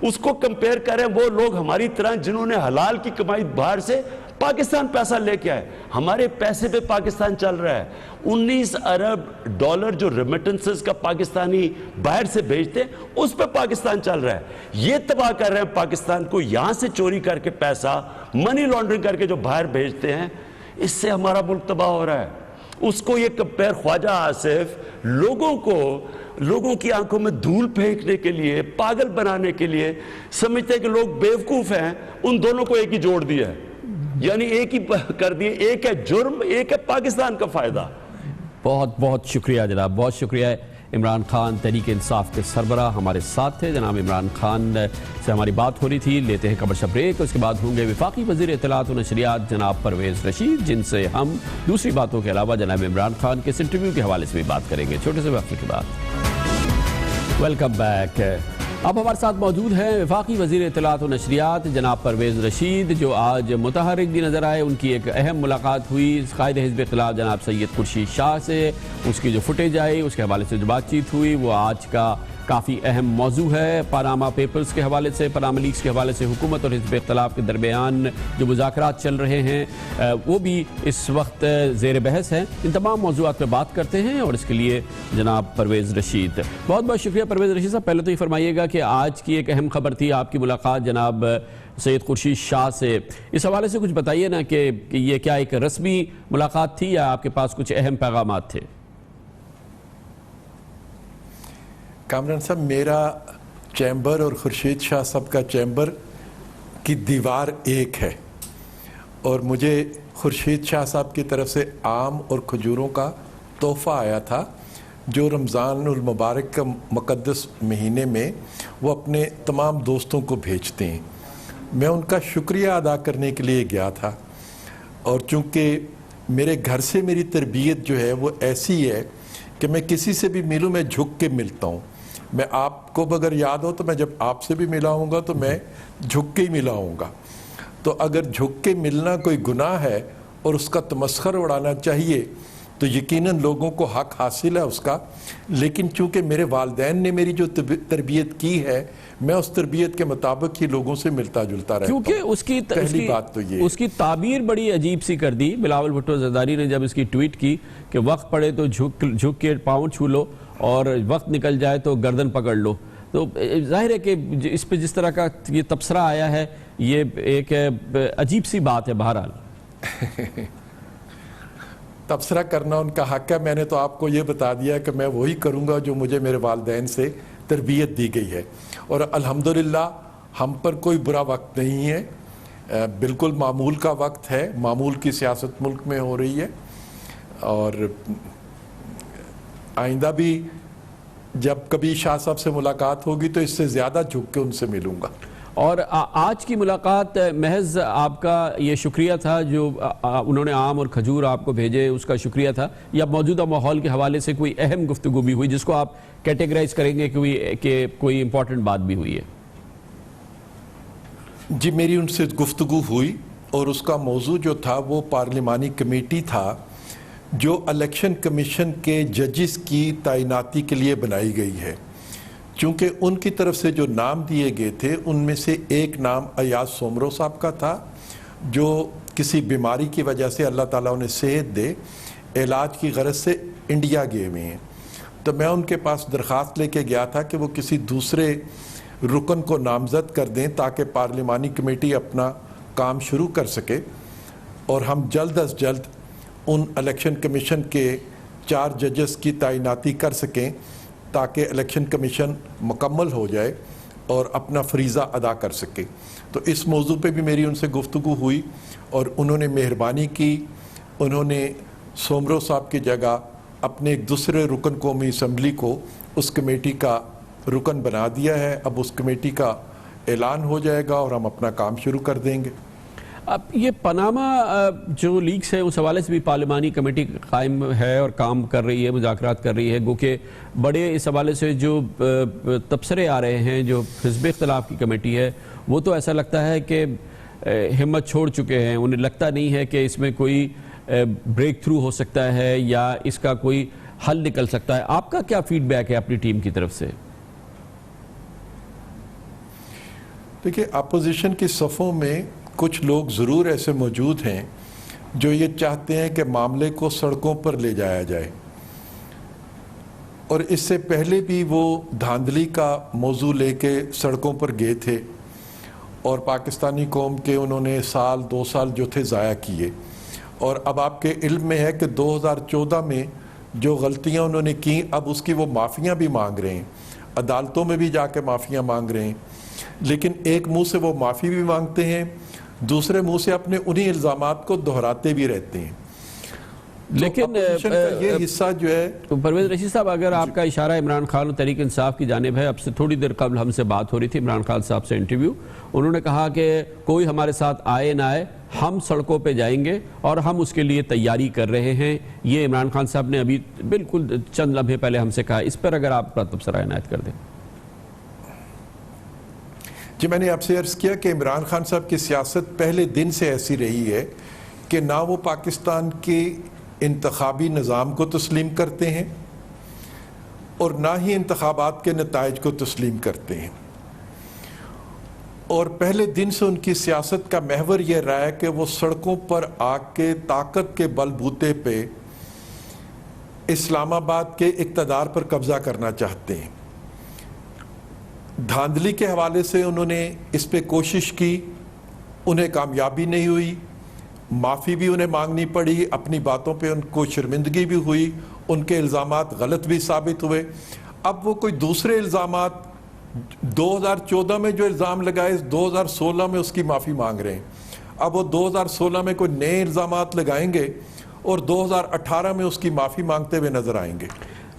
اس کو کمپیئر کریں وہ لوگ ہماری طرح جنہوں نے حلال کی کمائی باہر سے پاکستان پیسہ لے کے آئے. ہمارے پیسے پہ پاکستان چل رہا ہے. 19 ارب ڈالر جو ریمیٹنسز کا پاکستانی باہر سے بھیجتے ہیں اس پہ پاکستان چل رہا ہے. یہ تباہ کر رہے ہیں پاکستان کو, یہاں سے چوری کر کے پیسہ منی لانڈرنگ کر کے جو باہر بھیجتے ہیں, اس سے ہمارا ملک تباہ ہو رہا ہے. اس کو یہ کمپیر خواجہ آصف لوگوں کی آنکھوں میں دھول پھینکنے کے لیے, پاگل بنانے کے لیے سمجھتے ہیں کہ لوگ بیوقوف ہیں. ان دونوں کو ایک ہی جوڑ دیا ہے, یعنی ایک ہی کر دیے. ایک ہے جرم, ایک ہے پاکستان کا فائدہ. بہت بہت شکریہ جناب, بہت شکریہ. عمران خان تحریک انصاف کے سربراہ ہمارے ساتھ تھے. جناب عمران خان سے ہماری بات ہو رہی تھی. لیتے ہیں خبر بریک, اس کے بعد ہوں گے وفاقی وزیر اطلاعات و نشریات جناب پرویز رشید, جن سے ہم دوسری باتوں کے علاوہ جناب عمران خان کے اس انٹرویو کے حوالے سے بھی بات کریں گے. چھوٹے سے وقفے کے بعد ویلکم بیک. اب ہمارے ساتھ موجود ہیں وفاقی وزیر اطلاعات و نشریات جناب پرویز رشید, جو آج متحرک بھی نظر آئے. ان کی ایک اہم ملاقات ہوئی قائد حزب اختلاف جناب سید خورشید شاہ سے. اس کی جو فوٹیج آئی اس کے حوالے سے جو بات چیت ہوئی وہ آج کا کافی اہم موضوع ہے. پاناما پیپرز کے حوالے سے, پاناما لیکس کے حوالے سے حکومت اور حزب اختلاف کے درمیان جو مذاکرات چل رہے ہیں وہ بھی اس وقت زیر بحث ہیں. ان تمام موضوعات پہ بات کرتے ہیں اور اس کے لیے جناب پرویز رشید. بہت بہت شکریہ پرویز رشید صاحب. پہلے تو یہ فرمائیے گا کہ آج کی ایک اہم خبر تھی آپ کی ملاقات جناب سید خورشید شاہ سے. اس حوالے سے کچھ بتائیے نا کہ یہ کیا ایک رسمی ملاقات تھی یا آپ کے پاس کچھ اہم پیغامات تھے؟ کامران صاحب, میرا چیمبر اور خورشید شاہ صاحب کا چیمبر کی دیوار ایک ہے, اور مجھے خورشید شاہ صاحب کی طرف سے آم اور کھجوروں کا تحفہ آیا تھا جو رمضان المبارک کا مقدس مہینے میں وہ اپنے تمام دوستوں کو بھیجتے ہیں. میں ان کا شکریہ ادا کرنے کے لیے گیا تھا, اور چونکہ میرے گھر سے میری تربیت جو ہے وہ ایسی ہے کہ میں کسی سے بھی ملوں میں جھک کے ملتا ہوں. میں آپ کو اگر یاد ہو تو میں جب آپ سے بھی ملا ہوں گا تو میں جھک کے ہی ملا ہوں گا. تو اگر جھک کے ملنا کوئی گناہ ہے اور اس کا تمسخر اڑانا چاہیے تو یقیناً لوگوں کو حق حاصل ہے اس کا. لیکن چونکہ میرے والدین نے میری جو تربیت کی ہے, میں اس تربیت کے مطابق ہی لوگوں سے ملتا جلتا رہتا ہوں. کیونکہ پہلی بات تو یہ اس کی تعبیر بڑی عجیب سی کر دی بلاول بھٹو زرداری نے جب اس کی ٹویٹ کی کہ وقت پڑے تو جھک کے پاؤں چھو لو اور وقت نکل جائے تو گردن پکڑ لو. تو ظاہر ہے کہ اس پہ جس طرح کا یہ تبصرہ آیا ہے یہ ایک عجیب سی بات ہے. بہرحال تبصرہ کرنا ان کا حق ہے. میں نے تو آپ کو یہ بتا دیا کہ میں وہی کروں گا جو مجھے میرے والدین سے تربیت دی گئی ہے, اور الحمدللہ ہم پر کوئی برا وقت نہیں ہے. بالکل معمول کا وقت ہے, معمول کی سیاست ملک میں ہو رہی ہے, اور آئندہ بھی جب کبھی شاہ صاحب سے ملاقات ہوگی تو اس سے زیادہ جھک کے ان سے ملوں گا. اور آج کی ملاقات محض آپ کا یہ شکریہ تھا جو انہوں نے آم اور کھجور آپ کو بھیجے, اس کا شکریہ تھا, یا موجودہ ماحول کے حوالے سے کوئی اہم گفتگو بھی ہوئی جس کو آپ کیٹیگرائز کریں گے کہ کوئی امپورٹنٹ بات بھی ہوئی ہے؟ جی, میری ان سے گفتگو ہوئی, اور اس کا موضوع جو تھا وہ پارلیمانی کمیٹی تھا جو الیکشن کمیشن کے ججز کی تعیناتی کے لیے بنائی گئی ہے. چونکہ ان کی طرف سے جو نام دیے گئے تھے ان میں سے ایک نام ایاز سومرو صاحب کا تھا جو کسی بیماری کی وجہ سے اللہ تعالیٰ انہیں صحت دے علاج کی غرض سے انڈیا گئے ہوئے ہیں. تو میں ان کے پاس درخواست لے کے گیا تھا کہ وہ کسی دوسرے رکن کو نامزد کر دیں تاکہ پارلیمانی کمیٹی اپنا کام شروع کر سکے, اور ہم جلد از جلد ان الیکشن کمیشن کے 4 ججز کی تعیناتی کر سکیں تاکہ الیکشن کمیشن مکمل ہو جائے اور اپنا فریضہ ادا کر سکے. تو اس موضوع پہ بھی میری ان سے گفتگو ہوئی, اور انہوں نے مہربانی کی, انہوں نے سومرو صاحب کی جگہ اپنے ایک دوسرے رکن قومی اسمبلی کو اس کمیٹی کا رکن بنا دیا ہے. اب اس کمیٹی کا اعلان ہو جائے گا اور ہم اپنا کام شروع کر دیں گے. اب یہ پاناما جو لیکس ہے اس حوالے سے بھی پارلیمانی کمیٹی قائم ہے اور کام کر رہی ہے, مذاکرات کر رہی ہے, گو کہ بڑے اس حوالے سے جو تبصرے آ رہے ہیں جو حزب اختلاف کی کمیٹی ہے وہ تو ایسا لگتا ہے کہ ہمت چھوڑ چکے ہیں. انہیں لگتا نہیں ہے کہ اس میں کوئی بریک تھرو ہو سکتا ہے یا اس کا کوئی حل نکل سکتا ہے. آپ کا کیا فیڈ بیک ہے اپنی ٹیم کی طرف سے؟ دیکھیے, اپوزیشن کی صفوں میں کچھ لوگ ضرور ایسے موجود ہیں جو یہ چاہتے ہیں کہ معاملے کو سڑکوں پر لے جایا جائے، اور اس سے پہلے بھی وہ دھاندلی کا موضوع لے کے سڑکوں پر گئے تھے اور پاکستانی قوم کے انہوں نے سال 2 سال جو تھے ضائع کیے. اور اب آپ کے علم میں ہے کہ 2014 میں جو غلطیاں انہوں نے کی اب اس کی وہ معافیاں بھی مانگ رہے ہیں، عدالتوں میں بھی جا کے معافیاں مانگ رہے ہیں. لیکن ایک منہ سے وہ معافی بھی مانگتے ہیں، دوسرے منہ سے اپنے انہی الزامات کو دہراتے بھی رہتے ہیں. لیکن یہ حصہ جو ہے پرویز رشید صاحب، اگر آپ کا اشارہ عمران خان اور تحریک انصاف کی جانب ہے، اب سے تھوڑی دیر قبل ہم سے بات ہو رہی تھی عمران خان صاحب سے انٹرویو، انہوں نے کہا کہ کوئی ہمارے ساتھ آئے نہ آئے ہم سڑکوں پہ جائیں گے اور ہم اس کے لیے تیاری کر رہے ہیں. یہ عمران خان صاحب نے ابھی بالکل چند لمحے پہلے ہم سے کہا. اس پر اگر آپ تبصرہ عنایت کر دیں. جی، میں نے آپ سے عرض کیا کہ عمران خان صاحب کی سیاست پہلے دن سے ایسی رہی ہے کہ نہ وہ پاکستان کے انتخابی نظام کو تسلیم کرتے ہیں اور نہ ہی انتخابات کے نتائج کو تسلیم کرتے ہیں. اور پہلے دن سے ان کی سیاست کا محور یہ رہا ہے کہ وہ سڑکوں پر آ کے طاقت کے بل بوتے پہ اسلام آباد کے اقتدار پر قبضہ کرنا چاہتے ہیں. دھاندلی کے حوالے سے انہوں نے اس پہ کوشش کی، انہیں کامیابی نہیں ہوئی، معافی بھی انہیں مانگنی پڑی، اپنی باتوں پہ ان کو شرمندگی بھی ہوئی، ان کے الزامات غلط بھی ثابت ہوئے. اب وہ کوئی دوسرے الزامات 2014 میں جو الزام لگائے 2016 میں اس کی معافی مانگ رہے ہیں. اب وہ 2016 میں کوئی نئے الزامات لگائیں گے اور 2018 میں اس کی معافی مانگتے ہوئے نظر آئیں گے.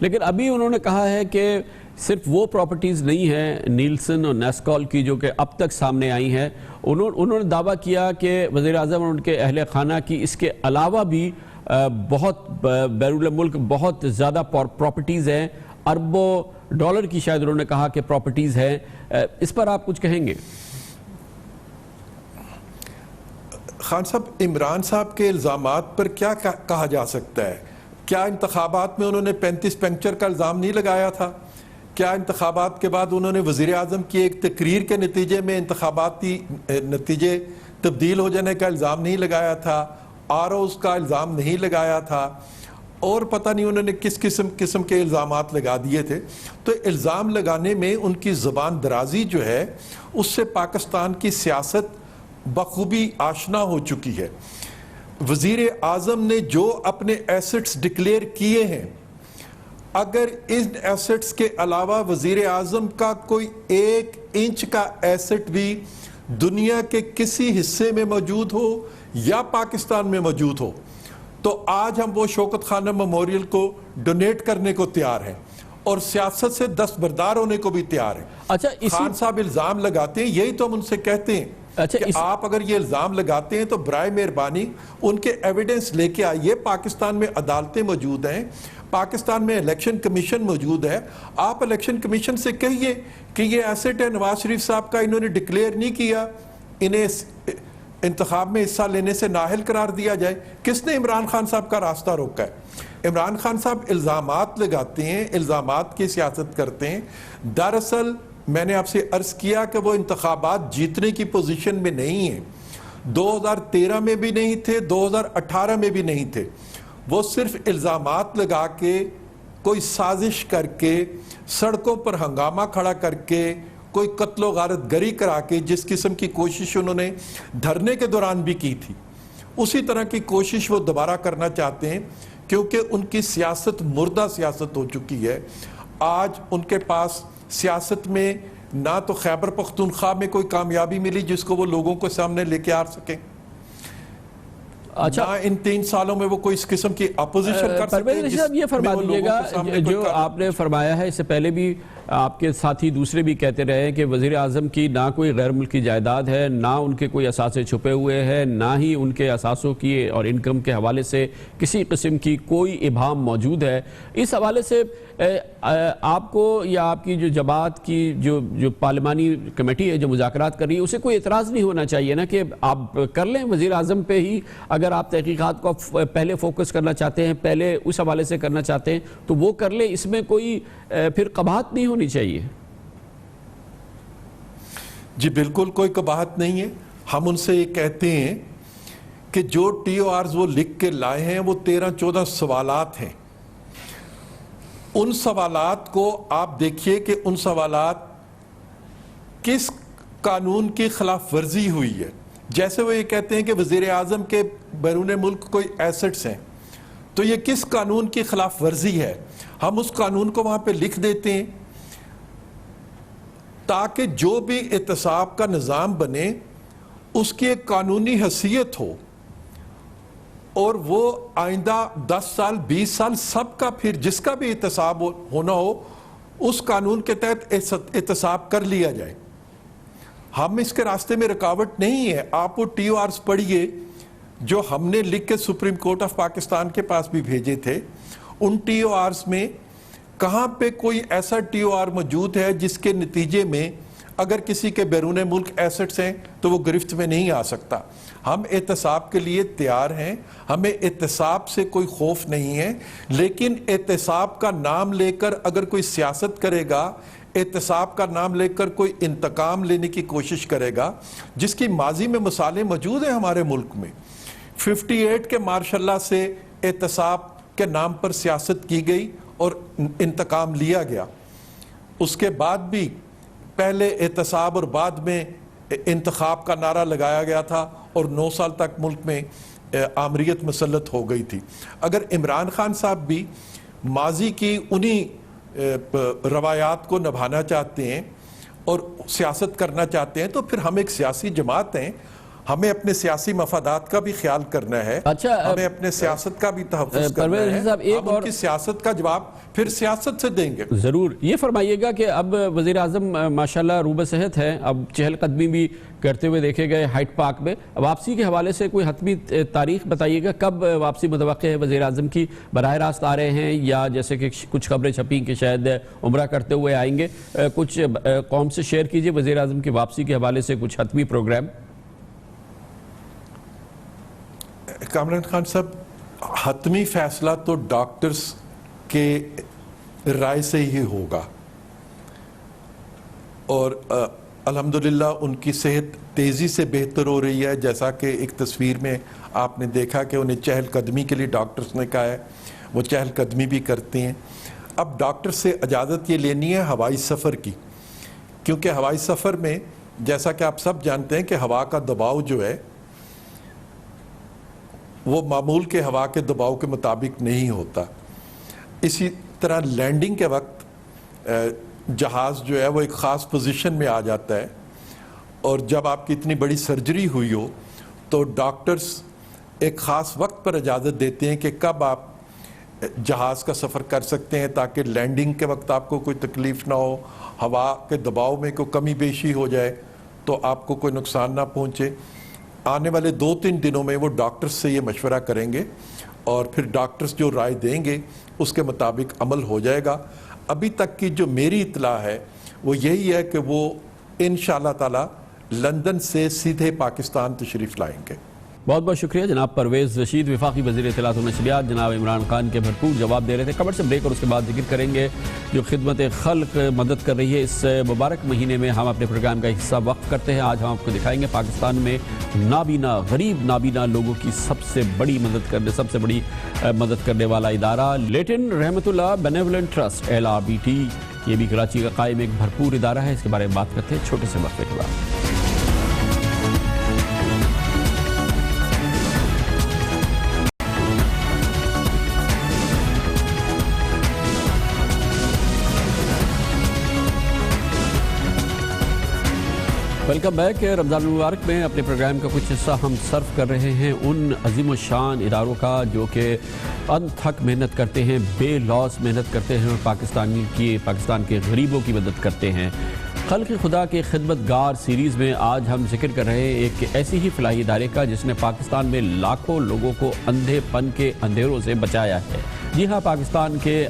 لیکن ابھی انہوں نے کہا ہے کہ صرف وہ پراپرٹیز نہیں ہیں نیلسن اور نیسکال کی جو کہ اب تک سامنے آئی ہیں. انہوں نے دعویٰ کیا کہ وزیراعظم اور ان کے اہل خانہ کی اس کے علاوہ بھی بہت بیرون ملک بہت زیادہ پراپرٹیز ہیں، اربوں ڈالر کی شاید انہوں نے کہا کہ پراپرٹیز ہیں. اس پر آپ کچھ کہیں گے؟ خان صاحب، عمران صاحب کے الزامات پر کیا کہا جا سکتا ہے؟ کیا انتخابات میں انہوں نے 35 پنکچر کا الزام نہیں لگایا تھا؟ کیا انتخابات کے بعد انہوں نے وزیر اعظم کی ایک تقریر کے نتیجے میں انتخاباتی نتیجے تبدیل ہو جانے کا الزام نہیں لگایا تھا؟ آروز کا الزام نہیں لگایا تھا؟ اور پتہ نہیں انہوں نے کس قسم کے الزامات لگا دیے تھے. تو الزام لگانے میں ان کی زبان درازی جو ہے اس سے پاکستان کی سیاست بخوبی آشنا ہو چکی ہے. وزیر اعظم نے جو اپنے ایسٹس ڈکلیئر کیے ہیں، اگر ان ایسٹس کے علاوہ وزیر اعظم کا کوئی 1 انچ کا ایسٹ بھی دنیا کے کسی حصے میں موجود ہو یا پاکستان میں موجود ہو تو آج ہم وہ شوکت خانہ میموریل کو ڈونیٹ کرنے کو تیار ہیں اور سیاست سے دستبردار ہونے کو بھی تیار ہیں. اچھا، خان صاحب الزام لگاتے ہیں، یہی تو ہم ان سے کہتے ہیں کہ آپ اگر یہ الزام لگاتے ہیں تو برائے مہربانی ان کے ایویڈنس لے کے آئیے. پاکستان میں عدالتیں موجود ہیں، پاکستان میں الیکشن کمیشن موجود ہے. آپ الیکشن کمیشن سے کہیے کہ یہ ایسٹ ہے نواز شریف صاحب کا، انہوں نے ڈکلیئر نہیں کیا، انہیں انتخاب میں حصہ لینے سے نااہل قرار دیا جائے. کس نے عمران خان صاحب کا راستہ روکا ہے؟ عمران خان صاحب الزامات لگاتے ہیں، الزامات کی سیاست کرتے ہیں. دراصل میں نے آپ سے عرض کیا کہ وہ انتخابات جیتنے کی پوزیشن میں نہیں ہیں. 2013 میں بھی نہیں تھے، 2018 میں بھی نہیں تھے. وہ صرف الزامات لگا کے، کوئی سازش کر کے، سڑکوں پر ہنگامہ کھڑا کر کے، کوئی قتل و غارت گری کرا کے، جس قسم کی کوشش انہوں نے دھرنے کے دوران بھی کی تھی، اسی طرح کی کوشش وہ دوبارہ کرنا چاہتے ہیں کیونکہ ان کی سیاست مردہ سیاست ہو چکی ہے. آج ان کے پاس سیاست میں نہ تو خیبر پختونخوا میں کوئی کامیابی ملی جس کو وہ لوگوں کے سامنے لے کے آ سکیں، اچھا ان 3 سالوں میں وہ کوئی اس قسم کی اپوزیشن کر سکتے. پرویز رشید صاحب، یہ فرما دیجیے گا جو آپ نے فرمایا ہے، اس سے پہلے بھی آپ کے ساتھی دوسرے بھی کہتے رہے ہیں کہ وزیر اعظم کی نہ کوئی غیر ملکی جائیداد ہے، نہ ان کے کوئی اثاثے چھپے ہوئے ہیں، نہ ہی ان کے اثاثوں کی اور انکم کے حوالے سے کسی قسم کی کوئی ابہام موجود ہے. اس حوالے سے آپ کو یا آپ کی جو جماعت کی جو پارلیمانی کمیٹی ہے جو مذاکرات کر رہی ہے، اسے کوئی اعتراض نہیں ہونا چاہیے نا کہ آپ کر لیں وزیر اعظم پہ ہی؟ اگر آپ تحقیقات کو پہلے فوکس کرنا چاہتے ہیں، پہلے اس حوالے سے کرنا چاہتے ہیں تو وہ کر لیں، اس میں کوئی پھر قباحت نہیں ہونی چاہیے. جی بالکل کوئی قباحت نہیں ہے. ہم ان سے یہ کہتے ہیں کہ جو ٹی او آرز وہ لکھ کے لائے ہیں وہ 13-14 سوالات ہیں. ان سوالات کو آپ دیکھیے کہ ان سوالات کس قانون کی خلاف ورزی ہوئی ہے. جیسے وہ یہ کہتے ہیں کہ وزیر اعظم کے بیرون ملک کوئی ایسٹس ہیں، تو یہ کس قانون کی خلاف ورزی ہے؟ ہم اس قانون کو وہاں پہ لکھ دیتے ہیں تاکہ جو بھی احتساب کا نظام بنے اس کی ایک قانونی حیثیت ہو، اور وہ آئندہ 10 سال 20 سال سب کا پھر جس کا بھی احتساب ہونا ہو اس قانون کے تحت احتساب کر لیا جائے. ہم اس کے راستے میں رکاوٹ نہیں ہے. آپ وہ ٹی او آرز پڑھیے جو ہم نے لکھ کے سپریم کورٹ آف پاکستان کے پاس بھی بھیجے تھے. ان ٹی او آرز میں کہاں پہ کوئی ایسا ٹی او آر موجود ہے جس کے نتیجے میں اگر کسی کے بیرون ملک ایسٹس ہیں تو وہ گرفت میں نہیں آ سکتا. ہم احتساب کے لیے تیار ہیں، ہمیں احتساب سے کوئی خوف نہیں ہے، لیکن احتساب کا نام لے کر اگر کوئی سیاست کرے گا، احتساب کا نام لے کر کوئی انتقام لینے کی کوشش کرے گا، جس کی ماضی میں مثالیں موجود ہیں ہمارے ملک میں. 58 کے مارشاء اللہ سے احتساب کے نام پر سیاست کی گئی اور انتقام لیا گیا. اس کے بعد بھی پہلے احتساب اور بعد میں انتخاب کا نعرہ لگایا گیا تھا اور 9 سال تک ملک میں آمریت مسلط ہو گئی تھی. اگر عمران خان صاحب بھی ماضی کی انہی روایات کو نبھانا چاہتے ہیں اور سیاست کرنا چاہتے ہیں تو پھر ہم ایک سیاسی جماعت ہیں، ہمیں اپنے سیاسی مفادات کا بھی خیال کرنا ہے، ہمیں اپنے سیاست کا بھی تحفظ کرنا ہے. ہم ان کی سیاست کا جواب پھر سیاست سے دیں گے. ضرور. یہ فرمائیے گا کہ اب وزیر اعظم ماشاءاللہ روبہ صحت ہے، اب چہل قدمی بھی کرتے ہوئے دیکھے گئے ہائٹ پارک میں. واپسی کے حوالے سے کوئی حتمی تاریخ بتائیے گا، کب واپسی متوقع ہے وزیر اعظم کی؟ براہ راست آ رہے ہیں یا جیسے کہ کچھ خبریں چھپیں کہ شاید عمرہ کرتے ہوئے آئیں گے؟ کچھ قوم سے شیئر کیجئے وزیر اعظم کی واپسی کے حوالے سے کچھ حتمی پروگرام. کامران خان صاحب، حتمی فیصلہ تو ڈاکٹرز کے رائے سے ہی ہوگا، اور الحمدللہ ان کی صحت تیزی سے بہتر ہو رہی ہے. جیسا کہ ایک تصویر میں آپ نے دیکھا کہ انہیں چہل قدمی کے لیے ڈاکٹرز نے کہا ہے، وہ چہل قدمی بھی کرتے ہیں. اب ڈاکٹر سے اجازت یہ لینی ہے ہوائی سفر کی، کیونکہ ہوائی سفر میں جیسا کہ آپ سب جانتے ہیں کہ ہوا کا دباؤ جو ہے وہ معمول کے ہوا کے دباؤ کے مطابق نہیں ہوتا. اسی طرح لینڈنگ کے وقت جہاز جو ہے وہ ایک خاص پوزیشن میں آ جاتا ہے، اور جب آپ کی اتنی بڑی سرجری ہوئی ہو تو ڈاکٹرز ایک خاص وقت پر اجازت دیتے ہیں کہ کب آپ جہاز کا سفر کر سکتے ہیں تاکہ لینڈنگ کے وقت آپ کو کوئی تکلیف نہ ہو، ہوا کے دباؤ میں کوئی کمی بیشی ہو جائے تو آپ کو کوئی نقصان نہ پہنچے. آنے والے 2-3 دنوں میں وہ ڈاکٹرز سے یہ مشورہ کریں گے اور پھر ڈاکٹرز جو رائے دیں گے اس کے مطابق عمل ہو جائے گا. ابھی تک کی جو میری اطلاع ہے وہ یہی ہے کہ وہ انشاءاللہ تعالی لندن سے سیدھے پاکستان تشریف لائیں گے. بہت بہت شکریہ جناب پرویز رشید، وفاقی وزیر اطلاعات و نشریات. جناب عمران خان کے بھرپور جواب دے رہے تھے. خبر سے بریک اور اس کے بعد ذکر کریں گے جو خدمت خلق مدد کر رہی ہے اس مبارک مہینے میں. ہم اپنے پروگرام کا حصہ وقف کرتے ہیں. آج ہم آپ کو دکھائیں گے پاکستان میں نابینا، غریب نابینا لوگوں کی سب سے بڑی مدد کرنے والا ادارہ لیٹن رحمت اللہ بینیولنٹ ٹرسٹ LRBT. یہ بھی کراچی کا قائم ایک بھرپور ادارہ ہے. اس کے بارے میں بات کرتے ہیں چھوٹے سے وقفے کے بعد. Welcome back. رمضان المبارک میں اپنے پروگرام کا کچھ حصہ ہم صرف کر رہے ہیں ان عظیم و شان اداروں کا جو کہ انتھک محنت کرتے ہیں، بے لوث محنت کرتے ہیں اور پاکستان کے غریبوں کی مدد کرتے ہیں. خلق خدا کے خدمت گار سیریز میں آج ہم ذکر کر رہے ہیں ایک ایسی ہی فلاحی ادارے کا جس نے پاکستان میں لاکھوں لوگوں کو اندھے پن کے اندھیروں سے بچایا ہے. جی ہاں، پاکستان کے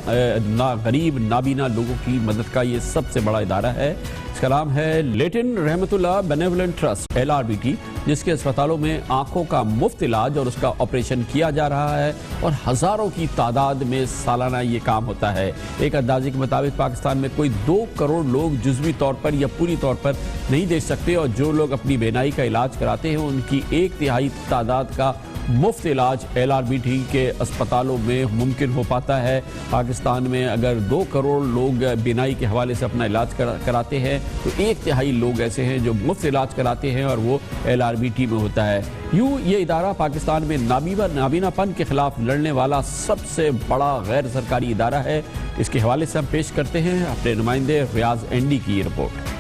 غریب نابینا لوگوں کی مدد کا یہ سب سے بڑا ادارہ ہے. اس کا نام ہے لیٹن رحمت اللہ بینیولنٹ ٹرسٹ LRBT. جس کے اسپتالوں میں آنکھوں کا مفت علاج اور اس کا آپریشن کیا جا رہا ہے اور ہزاروں کی تعداد میں سالانہ یہ کام ہوتا ہے۔ ایک اندازے کے مطابق پاکستان میں کوئی 2 کروڑ لوگ جزوی طور پر یا پوری طور پر نہیں دیکھ سکتے، اور جو لوگ اپنی بینائی کا علاج کراتے ہیں ان کی 1/3 تعداد کا مفت علاج LRBT کے اسپتالوں میں ممکن ہو پاتا ہے۔ پاکستان میں اگر 2 کروڑ لوگ بینائی کے حوالے سے اپنا علاج کراتے ہیں تو 1/3 لوگ ایسے ہیں جو مفت علاج کراتے ہیں اور وہ LRBT میں ہوتا ہے۔ یوں یہ ادارہ پاکستان میں نابینا پن کے خلاف لڑنے والا سب سے بڑا غیر سرکاری ادارہ ہے۔ اس کے حوالے سے ہم پیش کرتے ہیں اپنے نمائندے ریاض اینڈی کی یہ رپورٹ۔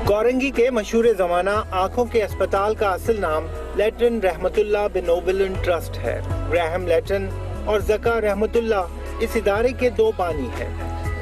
کورنگی کے مشہور زمانہ آنکھوں کے اسپتال کا اصل نام لیٹن رحمت اللہ بینوولنٹ ٹرسٹ ہے۔ گراہم لیٹن اور زکا رحمت اللہ اس ادارے کے 2 بانی ہیں،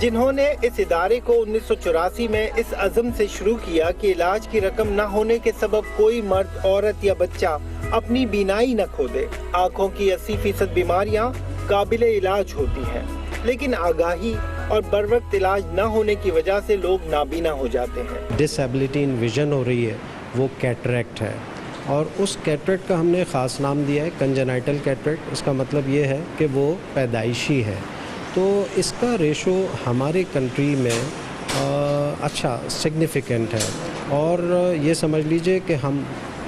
جنہوں نے اس ادارے کو 1984 میں اس عزم سے شروع کیا کہ علاج کی رقم نہ ہونے کے سبب کوئی مرد، عورت یا بچہ اپنی بینائی نہ کھو دے۔ آنکھوں کی 80% بیماریاں قابل علاج ہوتی ہیں، لیکن آگاہی اور بروقت علاج نہ ہونے کی وجہ سے لوگ نابینا ہو جاتے ہیں۔ ڈس ایبلٹی ان ویژن ہو رہی ہے، وہ کیٹریکٹ ہے، اور اس کیٹریکٹ کا ہم نے خاص نام دیا ہے کنجنائٹل کیٹریکٹ۔ اس کا مطلب یہ ہے کہ وہ پیدائشی ہے، تو اس کا ریشو ہماری کنٹری میں اچھا سگنیفیکنٹ ہے، اور یہ سمجھ لیجئے کہ ہم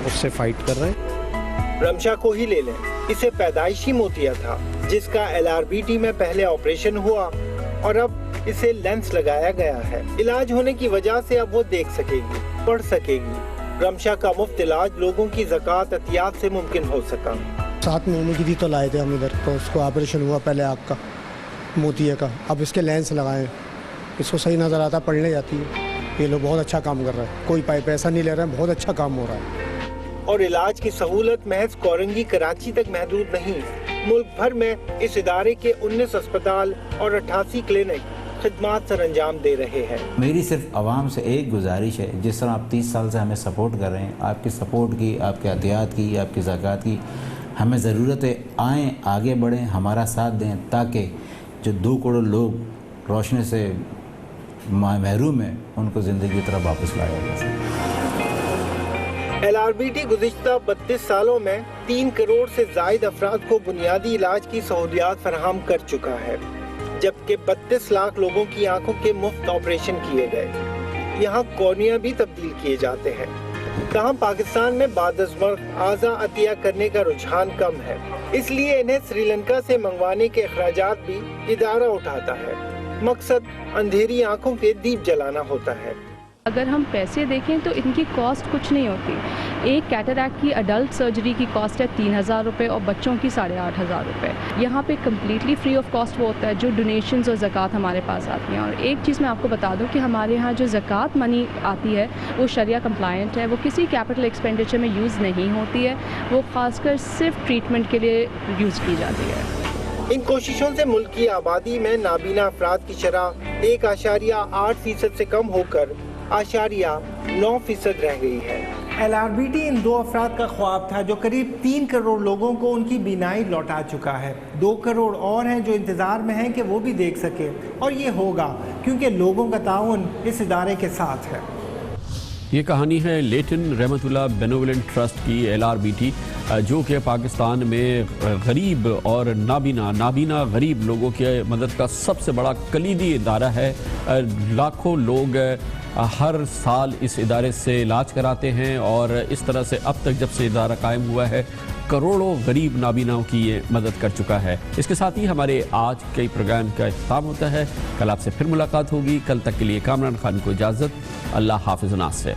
اس سے فائٹ کر رہے ہیں۔ رمشا کو ہی لے لیں، اسے پیدائشی موتیا تھا جس کا LRBT میں پہلے آپریشن ہوا اور اب اسے لینس لگایا گیا ہے۔ علاج ہونے کی وجہ سے اب وہ دیکھ سکے گی، پڑھ سکے گی۔ رمشا کا مفت علاج لوگوں کی زکوٰۃ عطیات سے ممکن ہو سکا۔ 7 مہینے کی تھی تو لائے تھے ہم ادھر، تو اس کو آپریشن ہوا پہلے آنکھ کا موتیا کا، اب اس کے لینس لگائے، اس کو صحیح نظر آتا، پڑھنے جاتی ہے۔ یہ لوگ بہت اچھا کام کر رہے ہیں، کوئی پیسہ نہیں لے رہے ہیں، بہت اچھا کام ہو رہا ہے۔ اور علاج کی سہولت محض کورنگی کراچی تک محدود نہیں، ملک بھر میں اس ادارے کے 19 اسپتال اور 88 کلینک خدمات سر انجام دے رہے ہیں۔ میری صرف عوام سے ایک گزارش ہے، جس طرح آپ 30 سال سے ہمیں سپورٹ کر رہے ہیں، آپ کی سپورٹ کی، آپ کے عطیات کی، آپ کی زکوٰۃ کی ہمیں ضرورت ہے، آئیں آگے بڑھیں، ہمارا ساتھ دیں، تاکہ جو 2 کروڑ لوگ روشنی سے محروم ہیں ان کو زندگی کی طرف واپس لایا جا سکے۔ LRBT گزشتہ 32 سالوں میں 3 کروڑ سے زائد افراد کو بنیادی علاج کی سہولیات فراہم کر چکا ہے، جبکہ 32 لاکھ لوگوں کی آنکھوں کے مفت آپریشن کیے گئے۔ یہاں کورنیا بھی تبدیل کیے جاتے ہیں۔ تاہم پاکستان میں بعد از مرگ اعضا عطیہ کرنے کا رجحان کم ہے، اس لیے انہیں سری لنکا سے منگوانے کے اخراجات بھی ادارہ اٹھاتا ہے۔ مقصد اندھیری آنکھوں کے دیپ جلانا ہوتا ہے۔ اگر ہم پیسے دیکھیں تو ان کی کاسٹ کچھ نہیں ہوتی۔ ایک کیٹریکٹ کی اڈلٹ سرجری کی کاسٹ ہے 3000 روپے اور بچوں کی 8500 روپے۔ یہاں پہ کمپلیٹلی فری آف کاسٹ وہ ہوتا ہے جو ڈونیشنز اور زکوٰۃ ہمارے پاس آتی ہیں۔ اور ایک چیز میں آپ کو بتا دوں کہ ہمارے ہاں جو زکوٰۃ منی آتی ہے وہ شریعہ کمپلائنٹ ہے، وہ کسی کیپٹل ایکسپینڈیچر میں یوز نہیں ہوتی ہے، وہ خاص کر صرف ٹریٹمنٹ کے لیے یوز کی جاتی ہے۔ ان کوششوں سے ملک کی آبادی میں نابینا افراد کی شرح 1.8% سے کم ہو کر 0.9% رہ گئی ہے۔ LRBT ان 2 افراد کا خواب تھا جو قریب 3 کروڑ لوگوں کو ان کی بینائی لوٹا چکا ہے۔ 2 کروڑ اور ہیں جو انتظار میں ہیں کہ وہ بھی دیکھ سکے، اور یہ ہوگا کیونکہ لوگوں کا تعاون اس ادارے کے ساتھ ہے۔ یہ کہانی ہے لیٹن رحمت اللہ بینوولنٹ ٹرسٹ کی LRBT، جو کہ پاکستان میں غریب اور نابینا غریب لوگوں کی مدد کا سب سے بڑا کلیدی ادارہ ہے۔ لاکھوں لوگ ہر سال اس ادارے سے علاج کراتے ہیں، اور اس طرح سے اب تک جب سے ادارہ قائم ہوا ہے کروڑوں غریب نابیناؤں کی یہ مدد کر چکا ہے۔ اس کے ساتھ ہی ہمارے آج کے پروگرام کا اختتام ہوتا ہے۔ کل آپ سے پھر ملاقات ہوگی۔ کل تک کے لیے کامران خان کو اجازت۔ اللہ حافظ ناصر۔